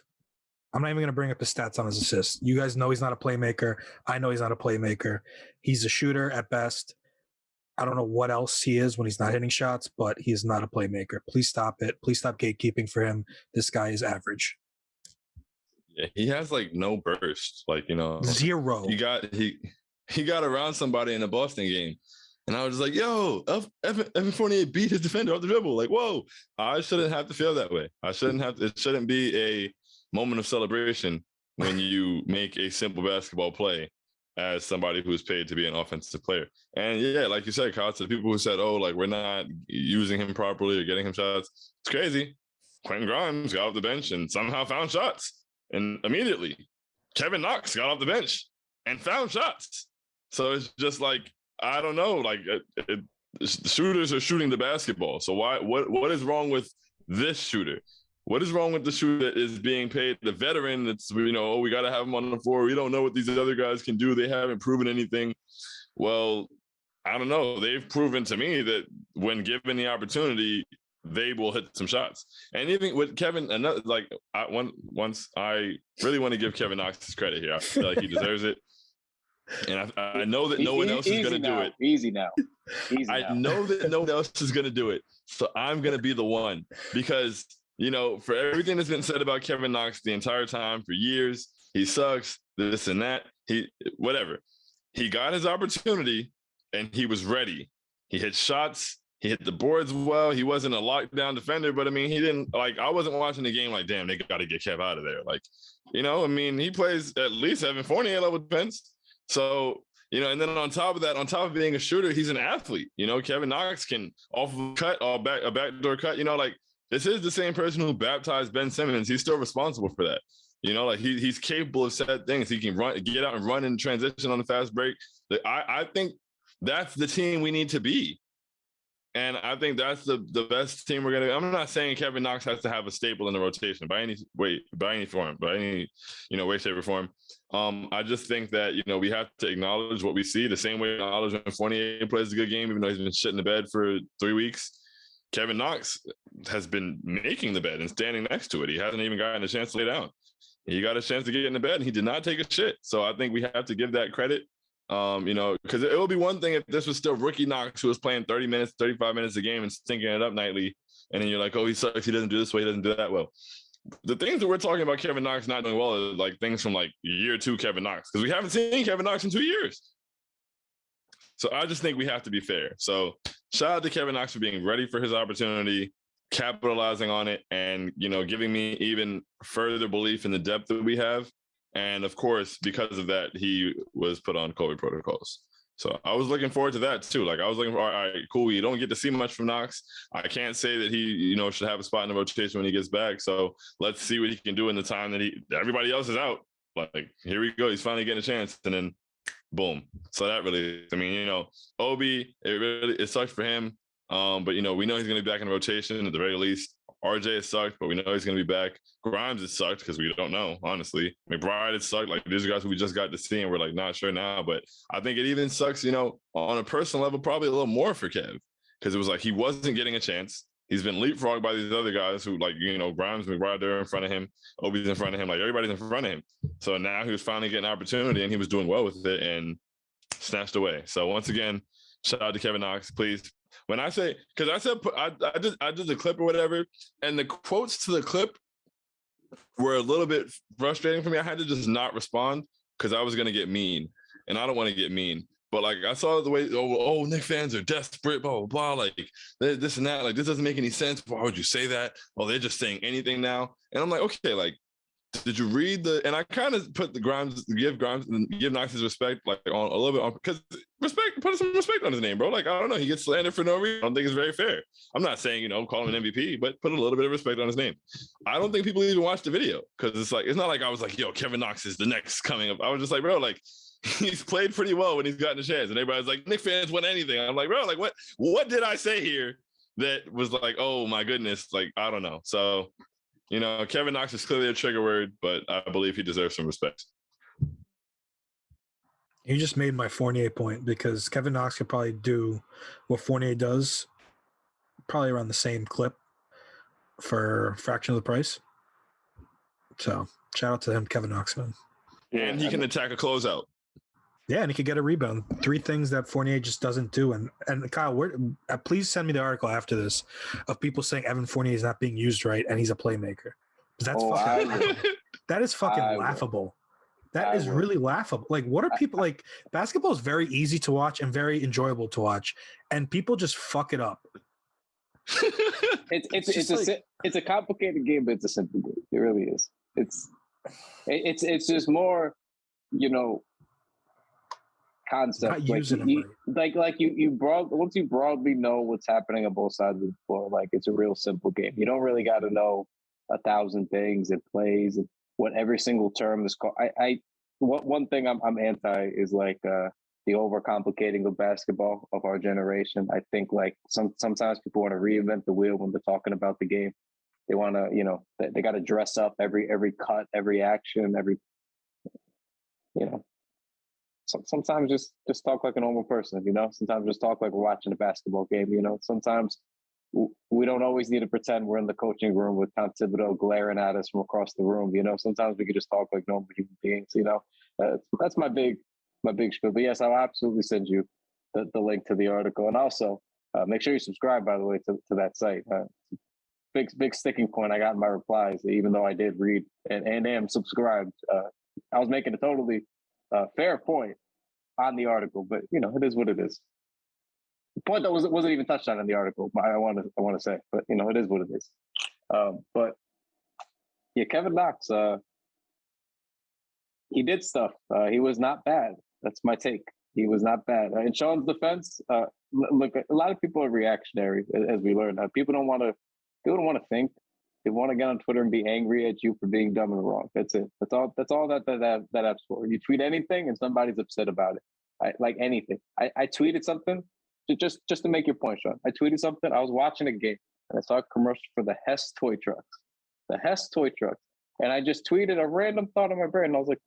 I'm not even going to bring up the stats on his assists. You guys know he's not a playmaker. I know he's not a playmaker. He's a shooter at best. I don't know what else he is when he's not hitting shots, but he is not a playmaker. Please stop it. Please stop gatekeeping for him. This guy is average. Yeah, he has like no burst. Like, you know, zero. He got around somebody in the Boston game. And I was just like, yo, Evan Fournier beat his defender off the dribble. Like, whoa, I shouldn't have to feel that way. It shouldn't be a moment of celebration when you make a simple basketball play as somebody who's paid to be an offensive player. And yeah, like you said, Kyle, to the people who said, oh, like we're not using him properly or getting him shots, it's crazy. Quentin Grimes got off the bench and somehow found shots. And immediately, Kevin Knox got off the bench and found shots. So it's just like, I don't know, like shooters are shooting the basketball. So what is wrong with this shooter? What is wrong with the shooter that is being paid, the veteran that's, you know, oh, we got to have him on the floor. We don't know what these other guys can do. They haven't proven anything. Well, I don't know. They've proven to me that when given the opportunity, they will hit some shots. And even with Kevin, I really want to give Kevin Knox his credit here. I feel like he deserves it. And I know that no one else is going to do it. Easy now. I know that no one else is going to do it. So I'm going to be the one because, you know, for everything that's been said about Kevin Knox the entire time for years, he sucks, this and that, whatever. He got his opportunity and he was ready. He hit shots. He hit the boards well. He wasn't a lockdown defender, but I mean, he didn't I wasn't watching the game like, damn, they got to get Kev out of there. Like, I mean, he plays at least having Fournier level defense. So, and then on top of that, on top of being a shooter, he's an athlete. Kevin Knox can off of a cut or a backdoor cut. This is the same person who baptized Ben Simmons. He's still responsible for that. He's capable of set things. He can get out and run in transition on the fast break. I think that's the team we need to be. And I think that's the best team we're going to. I'm not saying Kevin Knox has to have a staple in the rotation by any way, shape, or form. I just think that, we have to acknowledge what we see the same way we acknowledge when Fournier plays a good game, even though he's been shitting the bed for 3 weeks. Kevin Knox has been making the bed and standing next to it. He hasn't even gotten a chance to lay down. He got a chance to get in the bed and he did not take a shit. So I think we have to give that credit. Because it would be one thing if this was still rookie Knox who was playing 30 minutes, 35 minutes a game and stinking it up nightly. And then you're like, oh, he sucks. He doesn't do this well. He doesn't do that well. The things that we're talking about Kevin Knox not doing well are like things from like year 2 Kevin Knox, because we haven't seen Kevin Knox in 2 years. So I just think we have to be fair. So shout out to Kevin Knox for being ready for his opportunity, capitalizing on it, and, giving me even further belief in the depth that we have. And of course, because of that, he was put on COVID protocols. So I was looking forward to that too. Like I was looking for, all right, cool. You don't get to see much from Knox. I can't say that he, should have a spot in the rotation when he gets back. So let's see what he can do in the time that everybody else is out. Like, here we go. He's finally getting a chance. And then boom. So that really, Obi, it sucks for him. But we know he's going to be back in the rotation at the very least. RJ has sucked, but we know he's going to be back. Grimes has sucked because we don't know, honestly. McBride has sucked. Like, these are guys who we just got to see, and we're, like, not sure now. But I think it even sucks, on a personal level, probably a little more for Kev, because it was like he wasn't getting a chance. He's been leapfrogged by these other guys who, like, Grimes, McBride, they're in front of him. Obi's in front of him. Like, everybody's in front of him. So now he was finally getting an opportunity, and he was doing well with it and snatched away. So once again, shout out to Kevin Knox, please. When I say, because I did the clip or whatever, and the quotes to the clip were a little bit frustrating for me. I had to just not respond because I was going to get mean, and I don't want to get mean. But like I saw the way, Knicks fans are desperate, blah, blah, blah, like this and that. Like, this doesn't make any sense. Why would you say that? Oh, they're just saying anything now. And I'm like, okay, like, did you read and I kind of put give Knox his respect, like on a little bit on, because put some respect on his name, bro. Like, I don't know, he gets slandered for no reason. I don't think it's very fair. I'm not saying, call him an MVP, but put a little bit of respect on his name. I don't think people even watched the video, because it's not like I was like, yo, Kevin Knox is the next coming up. I was just like, bro, like, he's played pretty well when he's gotten a chance. And everybody's like, Knicks fans want anything. I'm like, bro, like, what did I say here that was like, oh my goodness, like, I don't know. So, Kevin Knox is clearly a trigger word, but I believe he deserves some respect. You just made my Fournier point, because Kevin Knox could probably do what Fournier does, probably around the same clip for a fraction of the price. So shout out to him, Kevin Knox, man. And he can attack a closeout. Yeah, and he could get a rebound. 3 things that Fournier just doesn't do. And Kyle, please send me the article after this of people saying Evan Fournier is not being used right and he's a playmaker. That's that is fucking laughable. That is really laughable. Like, what are people like? Basketball is very easy to watch and very enjoyable to watch, and people just fuck it up. It's a complicated game, but it's a simple game. It really is. It's just more, concept. Once you broadly know what's happening on both sides of the floor, like, it's a real simple game. You don't really got to know 1,000 things and plays and what every single term is called. One thing I'm anti is like the overcomplicating of basketball of our generation. I think like sometimes people want to reinvent the wheel when they're talking about the game. They want to, they got to dress up every cut, every action, sometimes just talk like a normal person, sometimes just talk like we're watching a basketball game, sometimes we don't always need to pretend we're in the coaching room with Tom Thibodeau glaring at us from across the room, sometimes we could just talk like normal human beings, that's my big spiel. But yes, I'll absolutely send you the link to the article. And also make sure you subscribe, by the way, to that site. Big sticking point I got in my replies, even though I did read and am subscribed. I was making a totally fair point on the article, but it is what it is. point that wasn't even touched on in the article. But I want to say, but it is what it is. But yeah, Kevin Knox, he did stuff. He was not bad. That's my take. He was not bad. In Shaun's defense, look, a lot of people are reactionary, as we learned. People don't want to think. They want to get on Twitter and be angry at you for being dumb and wrong. That's it. That's all that app's for. You tweet anything and somebody's upset about it. Like anything. I tweeted something just to make your point, Shaun. I tweeted something. I was watching a game and I saw a commercial for the Hess toy trucks. The Hess toy trucks. And I just tweeted a random thought in my brain. And I was like,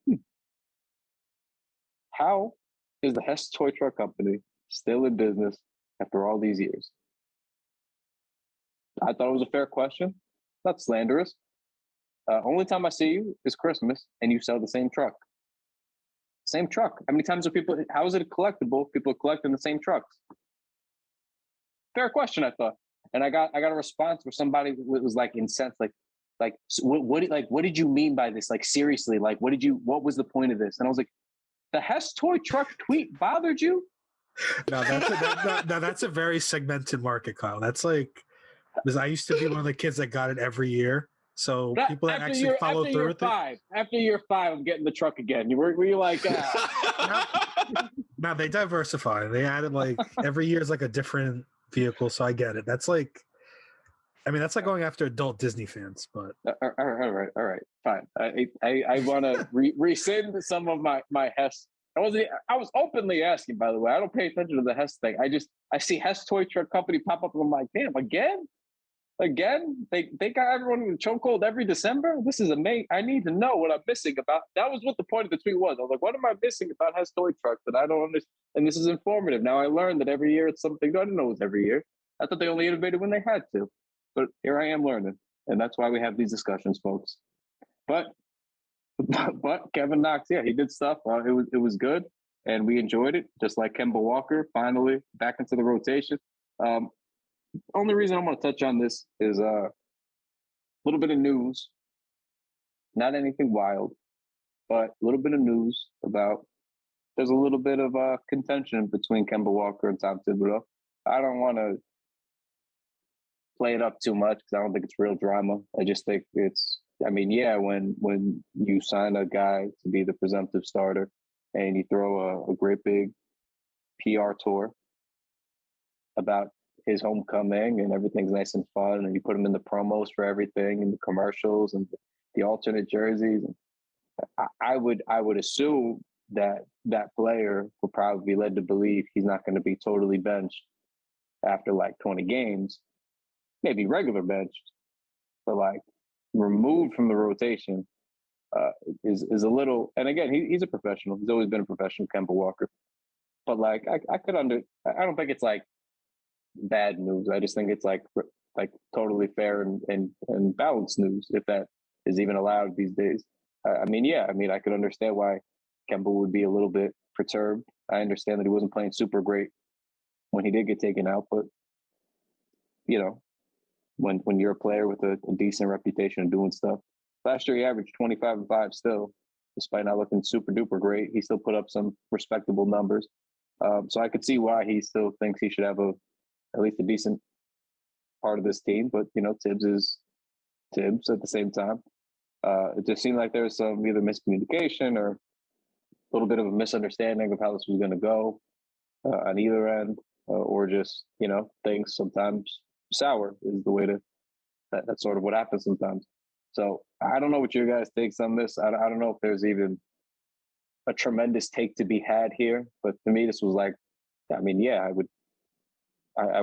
how is the Hess toy truck company still in business after all these years? I thought it was a fair question. Not slanderous. Only time I see you is Christmas and you sell the same truck. Same truck. How many times how is it a collectible? People are collecting the same trucks. Fair question, I thought. And I got a response where somebody was like incensed, like what did you mean by this? Like seriously, like what was the point of this? And I was like, the Hess toy truck tweet bothered you? No, that's a very segmented market, Kyle. That's like, because I used to be one of the kids that got it every year. So people that actually follow through with it. After year 5, I'm getting the truck again. Were you like? No, they diversify. They added like every year is like a different vehicle. So I get it. That's like, I mean, that's like going after adult Disney fans. But all right, fine. I want to rescind some of my Hess. I was openly asking, by the way. I don't pay attention to the Hess thing. I see Hess Toy Truck Company pop up, and I'm like, damn, again? They got everyone in the chokehold every December? This is amazing. I need to know what I'm missing about. That was what the point of the tweet was. I was like, what am I missing about Hess Toy Truck that I don't understand? And this is informative. Now I learned that every year it's something. I didn't know it was every year. I thought they only innovated when they had to. But here I am learning. And that's why we have these discussions, folks. But Kevin Knox, yeah, he did stuff. It was good. And we enjoyed it. Just like Kemba Walker, finally back into the rotation. Only reason I want to touch on this is a little bit of news. Not anything wild, but a little bit of news about there's a little bit of contention between Kemba Walker and Tom Thibodeau. I don't want to play it up too much because I don't think it's real drama. I just think when you sign a guy to be the presumptive starter and you throw a great big PR tour about his homecoming and everything's nice and fun, and you put him in the promos for everything and the commercials and the alternate jerseys. I would assume that player will probably be led to believe he's not going to be totally benched after like 20 games, maybe regular benched, but like removed from the rotation is a little. And again, he's a professional. He's always been a professional, Kemba Walker. But like I don't think it's like bad news. I just think it's like totally fair and balanced news, if that is even allowed these days. I could understand why Kemba would be a little bit perturbed. I understand that he wasn't playing super great when he did get taken out, but when you're a player with a decent reputation of doing stuff. Last year he averaged 25 and 5 still, despite not looking super duper great. He still put up some respectable numbers. So I could see why he still thinks he should have at least a decent part of this team. But, Tibbs is Tibbs at the same time. It just seemed like there was some either miscommunication or a little bit of a misunderstanding of how this was going to go on either end, or just, things sometimes sour is the way that's sort of what happens sometimes. So I don't know what your guys' takes on this. I don't know if there's even a tremendous take to be had here, but to me, this was like, I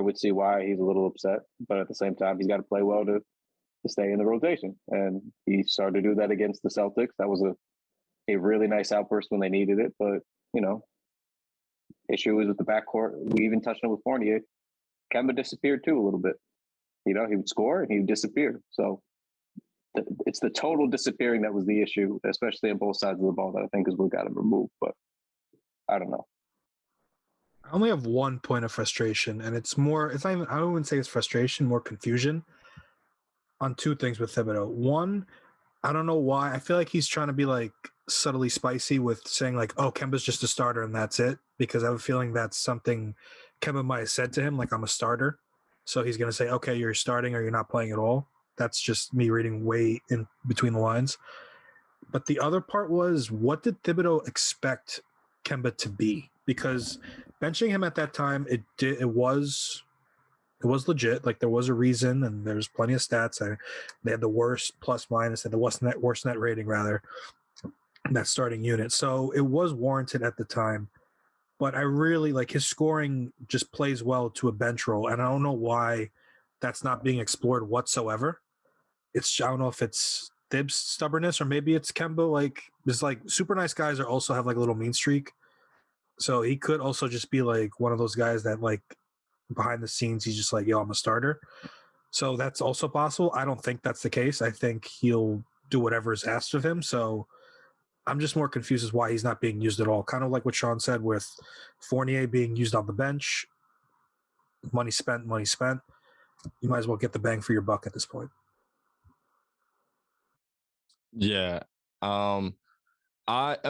would see why he's a little upset, but at the same time, he's got to play well to stay in the rotation. And he started to do that against the Celtics. That was a really nice outburst when they needed it. But, issue is with the backcourt. We even touched on it with Fournier. Kemba disappeared too a little bit. He would score and he would disappear. So it's the total disappearing that was the issue, especially on both sides of the ball, that I think is what got him removed. But I don't know. I only have one point of frustration, and it's not even, I wouldn't say it's frustration, more confusion on two things with Thibodeau. One, I don't know why. I feel like he's trying to be like subtly spicy with saying like, oh, Kemba's just a starter and that's it, because I have a feeling that's something Kemba might have said to him, like, I'm a starter. So he's going to say, okay, you're starting or you're not playing at all. That's just me reading way in between the lines. But the other part was, what did Thibodeau expect Kemba to be? Because benching him at that time, it was legit. Like, there was a reason, and there's plenty of stats. They had the worst plus minus and the worst net rating, rather, in that starting unit. So it was warranted at the time. But I really like his scoring just plays well to a bench role. And I don't know why that's not being explored whatsoever. I don't know if it's Thibs' stubbornness or maybe it's Kemba. Like, there's like super nice guys that also have like a little mean streak. So he could also just be like one of those guys that like behind the scenes, he's just like, yo, I'm a starter. So that's also possible. I don't think that's the case. I think he'll do whatever is asked of him. So I'm just more confused as why he's not being used at all. Kind of like what Shaun said with Fournier being used on the bench. Money spent. You might as well get the bang for your buck at this point. Yeah. I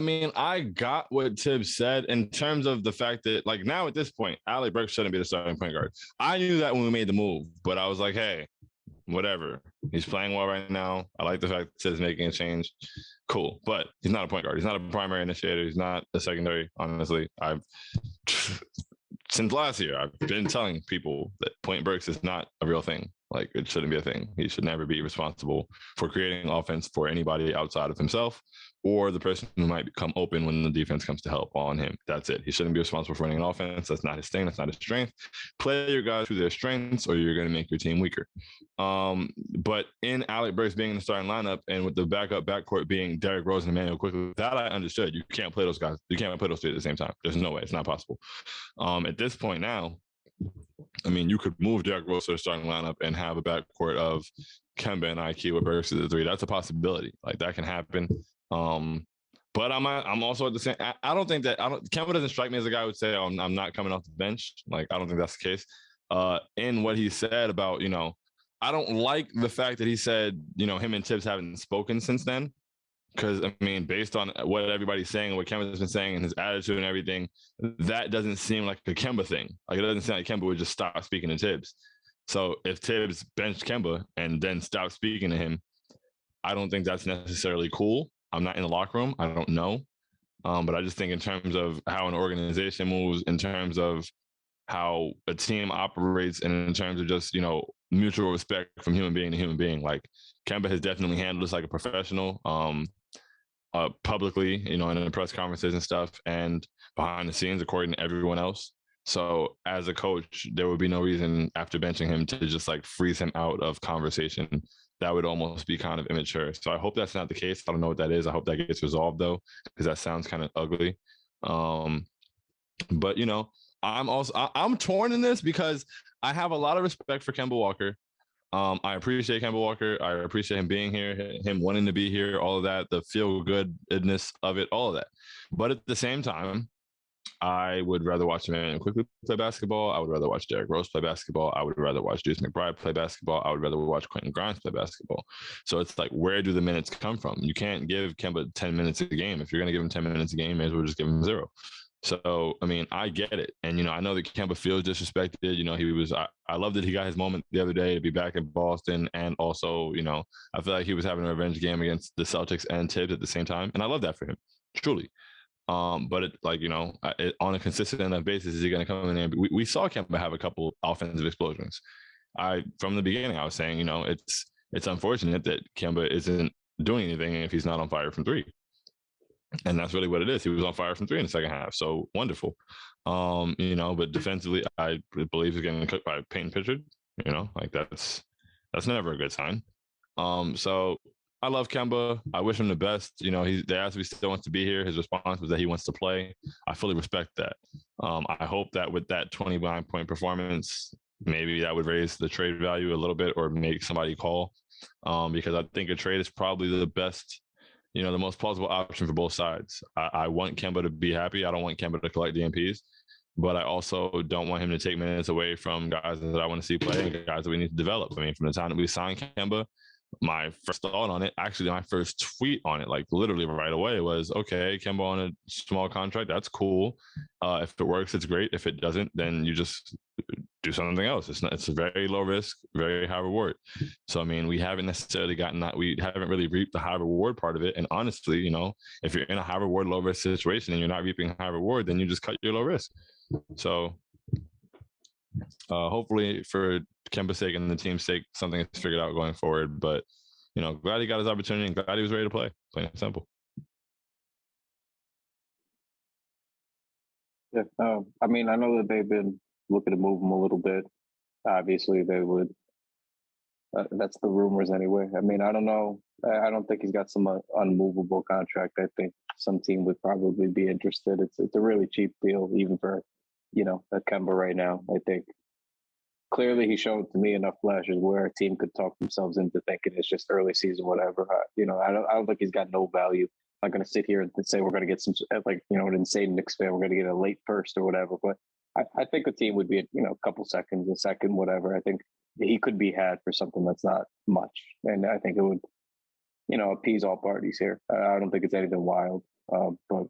mean, I got what Tibbs said in terms of the fact that, like, now at this point, Alec Burks shouldn't be the starting point guard. I knew that when we made the move, but I was like, hey, whatever. He's playing well right now. I like the fact that Tibbs making a change. Cool. But he's not a point guard. He's not a primary initiator. He's not a secondary, honestly. Since last year, I've been telling people that Point Burks is not a real thing. Like, it shouldn't be a thing. He should never be responsible for creating offense for anybody outside of himself or the person who might become open when the defense comes to help on him. That's it. He shouldn't be responsible for running an offense. That's not his thing. That's not his strength. Play your guys to their strengths or you're going to make your team weaker. But in Alec Burks being in the starting lineup and with the backup backcourt being Derrick Rose and Emmanuel Quickly, that I understood. You can't play those guys. You can't play those three at the same time. There's no way. It's not possible. At this point now, I mean, you could move Derrick Rose to the starting lineup and have a backcourt of Kemba and IQ with Burks at the three. That's a possibility. Like, that can happen. But I'm also at the same. I don't think that Kemba doesn't strike me as a guy who would say, oh, I'm not coming off the bench. Like, I don't think that's the case. In what he said about, I don't like the fact that he said, him and Tibbs haven't spoken since then. Because, I mean, based on what everybody's saying and what Kemba's been saying and his attitude and everything, that doesn't seem like a Kemba thing. Like, it doesn't seem like Kemba would just stop speaking to Tibbs. So if Tibbs benched Kemba and then stopped speaking to him, I don't think that's necessarily cool. I'm not in the locker room. I don't know. But I just think in terms of how an organization moves, in terms of how a team operates, and in terms of just, mutual respect from human being to human being, like, Kemba has definitely handled this like a professional. Publicly, in the press conferences and stuff, and behind the scenes, according to everyone else. So as a coach, there would be no reason after benching him to just like freeze him out of conversation. That would almost be kind of immature. So I hope that's not the case. I don't know what that is. I hope that gets resolved though, because that sounds kind of ugly. But I'm torn in this because I have a lot of respect for Kemba Walker. I appreciate Kemba Walker. I appreciate him being here, him wanting to be here, all of that, the feel-goodness of it, all of that. But at the same time, I would rather watch Emmanuel Quickly play basketball. I would rather watch Derrick Rose play basketball. I would rather watch Deuce McBride play basketball. I would rather watch Quentin Grimes play basketball. So it's like, where do the minutes come from? You can't give Kemba 10 minutes a game. If you're going to give him 10 minutes a game, may as well just give him 0. So, I mean, I get it. And, I know that Kemba feels disrespected. I love that he got his moment the other day to be back in Boston. And also, I feel like he was having a revenge game against the Celtics and Tibbs at the same time. And I love that for him, truly. But on a consistent enough basis, is he going to come in there? We saw Kemba have a couple offensive explosions. From the beginning, I was saying, it's unfortunate that Kemba isn't doing anything if he's not on fire from three. And that's really what it is. He was on fire from three in the second half. So wonderful. But defensively, I believe he's getting cooked by Peyton Pritchard. That's never a good sign. So I love Kemba. I wish him the best. They asked if he still wants to be here. His response was that he wants to play. I fully respect that. I hope that with that 29-point performance, maybe that would raise the trade value a little bit or make somebody call. Because I think a trade is probably the best, the most plausible option for both sides. I want Kemba to be happy. I don't want Kemba to collect DMPs, but I also don't want him to take minutes away from guys that I want to see play and guys that we need to develop. I mean, from the time that we signed Kemba, my first thought on it, actually my first tweet on it, like literally right away, was okay, Kemba on a small contract, that's cool. If it works, it's great. If it doesn't, then you just do something else. It's a very low risk, very high reward. So I mean, we haven't necessarily gotten that. We haven't really reaped the high reward part of it. And honestly, you know, if you're in a high reward, low risk situation and you're not reaping high reward, then you just cut your low risk. So hopefully for Kemba's sake and the team's sake, something is figured out going forward. But, you know, glad he got his opportunity and glad he was ready to play. Plain and simple. Yeah, I mean, I know that they've been looking to move him a little bit. Obviously, they would. That's the rumors anyway. I mean, I don't know. I don't think he's got some unmovable contract. I think some team would probably be interested. It's a really cheap deal, even for, you know, a Kemba right now. I think clearly he showed to me enough flashes where a team could talk themselves into thinking it's just early season, whatever. You know, I don't think he's got no value. I'm not going to sit here and say we're going to get some, like, you know, an insane Knicks fan, we're going to get a late first or whatever. But I think a team would be, you know, a couple seconds, a second, whatever. I think he could be had for something that's not much. And I think it would, you know, appease all parties here. I don't think it's anything wild, but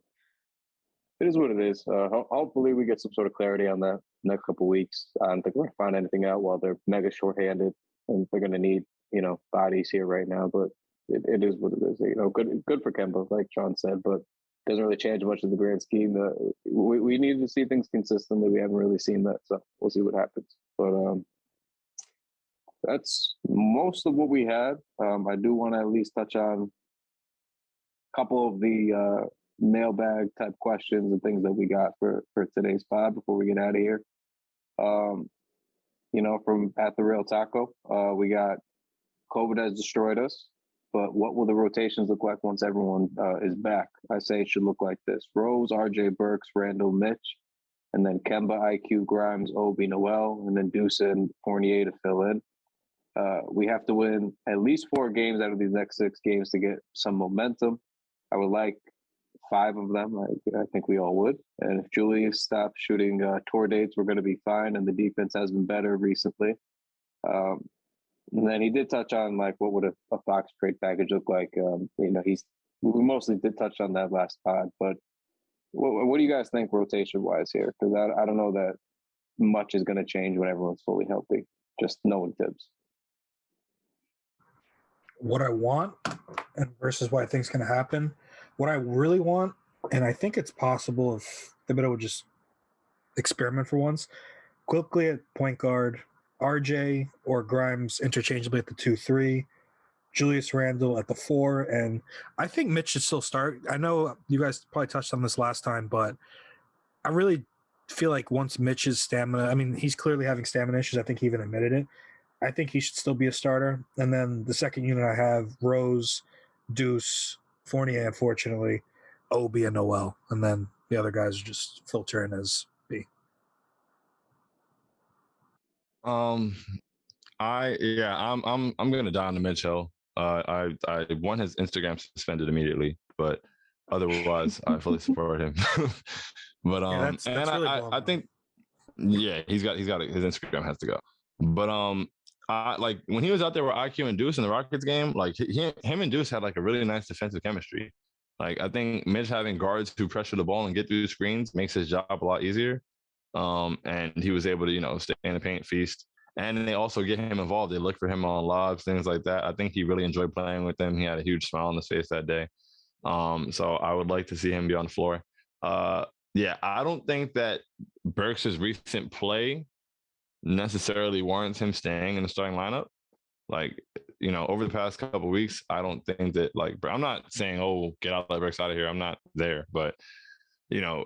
it is what it is. Hopefully we get some sort of clarity on that next couple of weeks. I don't think we're going to find anything out while they're mega shorthanded and they're going to need, you know, bodies here right now. But it is what it is. You know, good for Kemba, like Shaun said, but doesn't really change much of the grand scheme. We need to see things consistently. We haven't really seen that, so we'll see what happens. But that's most of what we had. I do want to at least touch on a couple of the mailbag type questions and things that we got for today's pod before we get out of here. You know, from at the Real Taco, we got COVID has destroyed us, but what will the rotations look like once everyone is back? I say it should look like this: Rose, RJ, Burks, Randall, Mitch, and then Kemba, IQ, Grimes, Obi, Noel, and then Deuce and Fournier to fill in. We have to win at least 4 games out of these next 6 games to get some momentum. I would like 5 of them. I think we all would. And if Julius stops shooting tour dates, we're going to be fine. And the defense has been better recently. And then he did touch on, like, what would a Fox trade package look like? You know, we mostly did touch on that last pod. But what do you guys think rotation-wise here? Because I don't know that much is going to change when everyone's fully healthy. Just knowing Tibbs. What I want and versus what I think is going to happen. What I really want, and I think it's possible if the bit would just experiment for once, quickly at point guard, RJ or Grimes interchangeably at the 2-3, Julius Randle at the 4, and I think Mitch should still start. I know you guys probably touched on this last time, but I really feel like once Mitch's stamina, I mean, he's clearly having stamina issues. I think he even admitted it. I think he should still be a starter. And then the second unit I have Rose, Deuce, Fournier, unfortunately, Obi, and Noel. And then the other guys just filter in as B. I'm gonna die on the Mitch Hill. I want his Instagram suspended immediately, but otherwise I fully support him. But that's really I think he's got his Instagram has to go. But I like when he was out there with IQ and Deuce in the Rockets game, like him and Deuce had like a really nice defensive chemistry. Like I think Mitch having guards who pressure the ball and get through screens makes his job a lot easier. And he was able to, you know, stay in the paint, feast. And they also get him involved. They look for him on lobs, things like that. I think he really enjoyed playing with them. He had a huge smile on his face that day. So I would like to see him be on the floor. I don't think that Burks' recent play necessarily warrants him staying in the starting lineup. Like, you know, over the past couple of weeks, I don't think that, like, I'm not saying, oh, get out, let Burks out of here. I'm not there. But, you know,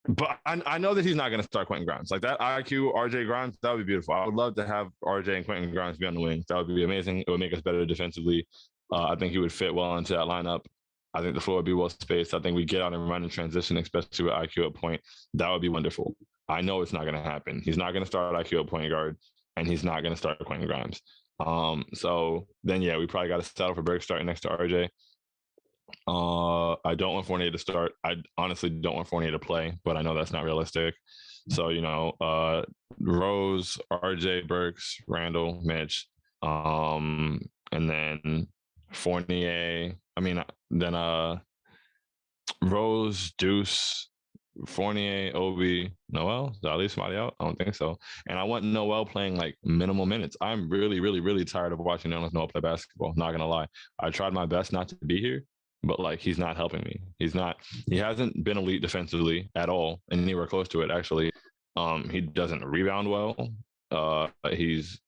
but I know that he's not going to start Quentin Grimes. Like that IQ, RJ Grimes, that would be beautiful. I would love to have RJ and Quentin Grimes be on the wing. That would be amazing. It would make us better defensively. I think he would fit well into that lineup. I think the floor would be well spaced. I think we get out and run in transition, especially with IQ at point. That would be wonderful. I know it's not going to happen. He's not going to start IQ at point guard, and he's not going to start Quentin Grimes. So then, we probably got to settle for Burks starting next to RJ. I don't want Fournier to start. I honestly don't want Fournier to play, but I know that's not realistic. So, you know, Rose, RJ, Burks, Randall, Mitch, and then Fournier. Then Rose, Deuce, Fournier, Obi, Noel. Did I leave somebody out? I don't think so. And I want Noel playing like minimal minutes. I'm really, really, really tired of watching Noel play basketball. Not gonna lie. I tried my best not to be here, but like he's not helping me. He hasn't been elite defensively at all, anywhere close to it, actually. He doesn't rebound well. He's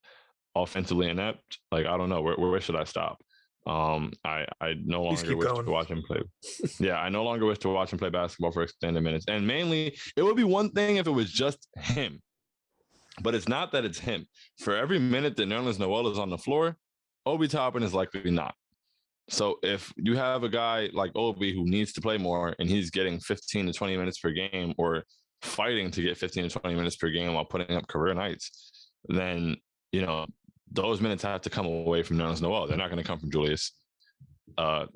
offensively inept. Like, I don't know. Where should I stop? I no longer wish to watch him play. Yeah, I no longer wish to watch him play basketball for extended minutes. And mainly, it would be one thing if it was just him. But it's not that it's him. For every minute that Nerlens Noel is on the floor, Obi Toppin is likely not. So if you have a guy like Obi who needs to play more and he's getting 15 to 20 minutes per game or fighting to get 15 to 20 minutes per game while putting up career nights, then, those minutes have to come away from Nerlens Noel. They're not going to come from Julius.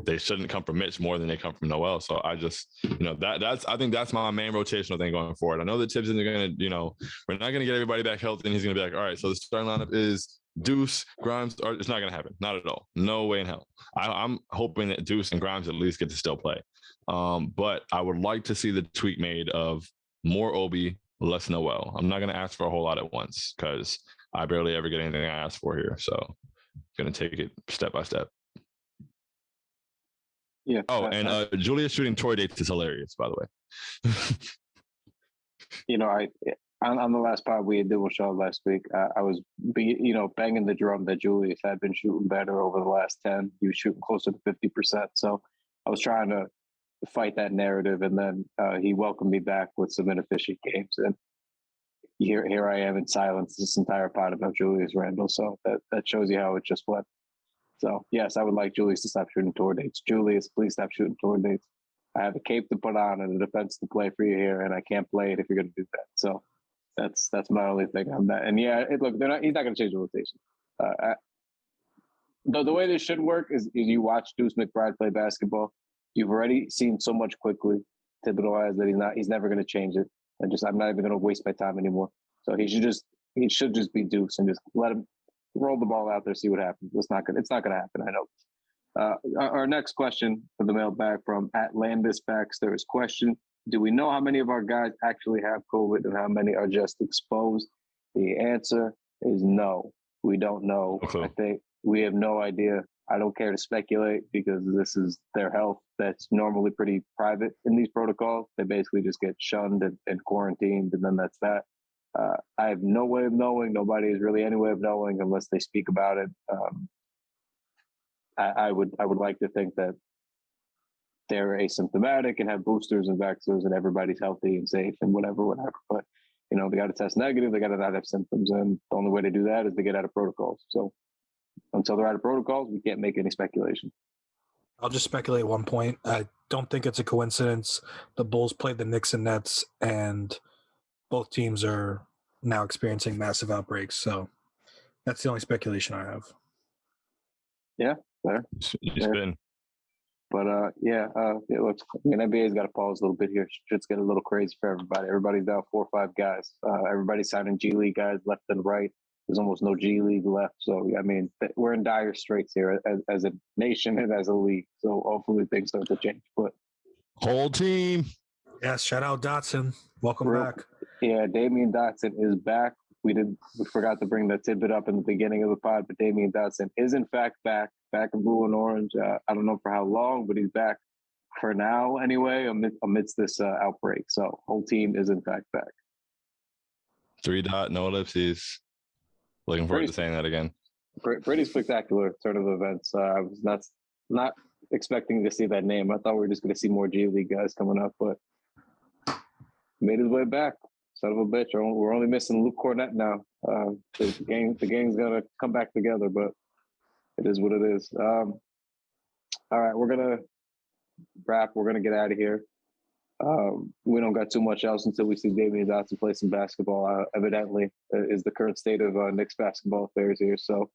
They shouldn't come from Mitch more than they come from Noel. So I just, I think that's my main rotational thing going forward. I know that Tibbs isn't going to, we're not going to get everybody back healthy and he's going to be like, all right, so the starting lineup is Deuce, Grimes, or it's not going to happen. Not at all. No way in hell. I'm hoping that Deuce and Grimes at least get to still play. But I would like to see the tweak made of more Obi, less Noel. I'm not going to ask for a whole lot at once because I barely ever get anything I ask for here. So I'm going to take it step by step. Yeah. Oh, and Julius shooting tour dates is hilarious, by the way. On the last pod we did with Shaun last week, I was, banging the drum that Julius had been shooting better over the last 10. He was shooting closer to 50%. So I was trying to fight that narrative, and then he welcomed me back with some inefficient games. And here I am in silence this entire pod about Julius Randle. So that shows you how it just went. So, yes, I would like Julius to stop shooting tour dates. Julius, please stop shooting tour dates. I have a cape to put on and a defense to play for you here, and I can't play it if you're going to do that. So that's my only thing on that. And, yeah, he's not going to change the rotation. The way this should work is you watch Deuce McBride play basketball. You've already seen so much quickly, Thibodeau has, that he's never going to change it. And I'm not even going to waste my time anymore. So he should just be Deuce and just let him roll the ball out there, see what happens. It's not going to happen. I know. Our next question for the mailbag from @Landis Baxter is question: do we know how many of our guys actually have COVID and how many are just exposed? The answer is no. We don't know. Okay. I think we have no idea. I don't care to speculate because this is their health that's normally pretty private in these protocols. They basically just get shunned and quarantined, and then that's that. I have no way of knowing. Nobody has really any way of knowing unless they speak about it. I would like to think that they're asymptomatic and have boosters and vaxxers and everybody's healthy and safe and whatever. But, they got to test negative. They got to not have symptoms. And the only way to do that is to get out of protocols. So until they're out of protocols, we can't make any speculation. I'll just speculate one point. I don't think it's a coincidence. The Bulls played the Knicks and Nets, and both teams are now experiencing massive outbreaks. So that's the only speculation I have. Yeah, fair. Been. But look, NBA's got to pause a little bit here. Shit's getting a little crazy for everybody. Everybody's down 4 or 5 guys. Everybody's signing G League guys left and right. There's almost no G League left. So, we're in dire straits here as a nation and as a league. So hopefully things start to change. But whole team. Yes, shout out Dotson. Welcome back. Yeah, Damian Dotson is back. We forgot to bring that tidbit up in the beginning of the pod, but Damian Dotson is in fact back in blue and orange. I don't know for how long, but he's back for now anyway, amidst this outbreak. So whole team is in fact back. 3. No ellipses. Looking forward to saying that again. Pretty spectacular turn of events. I was not expecting to see that name. I thought we were just going to see more G League guys coming up, but made his way back. Son of a bitch. We're only missing Luke Cornett now. The gang's going to come back together, but it is what it is. All right, we're going to wrap. We're going to get out of here. We don't got too much else until we see Damian Dotson play some basketball, evidently, is the current state of Knicks basketball affairs here. So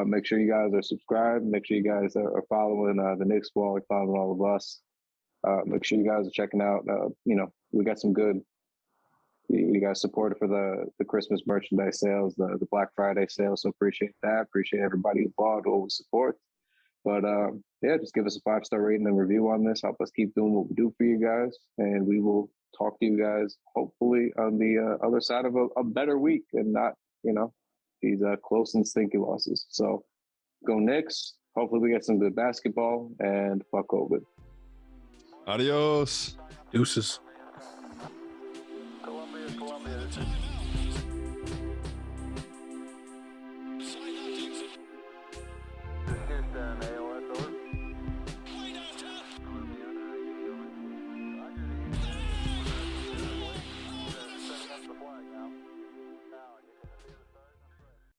make sure you guys are subscribed. Make sure you guys are following the Knicks Wall, following all of us. Make sure you guys are checking out, we got some good you guys supported for the Christmas merchandise sales, the Black Friday sales. So appreciate that. Appreciate everybody who bought, who always supports. But yeah, just give us a 5-star rating and review on this. Help us keep doing what we do for you guys. And we will talk to you guys hopefully on the other side of a better week and not, these close and stinky losses. So go Knicks. Hopefully we get some good basketball and fuck COVID. Adios. Deuces. Columbia.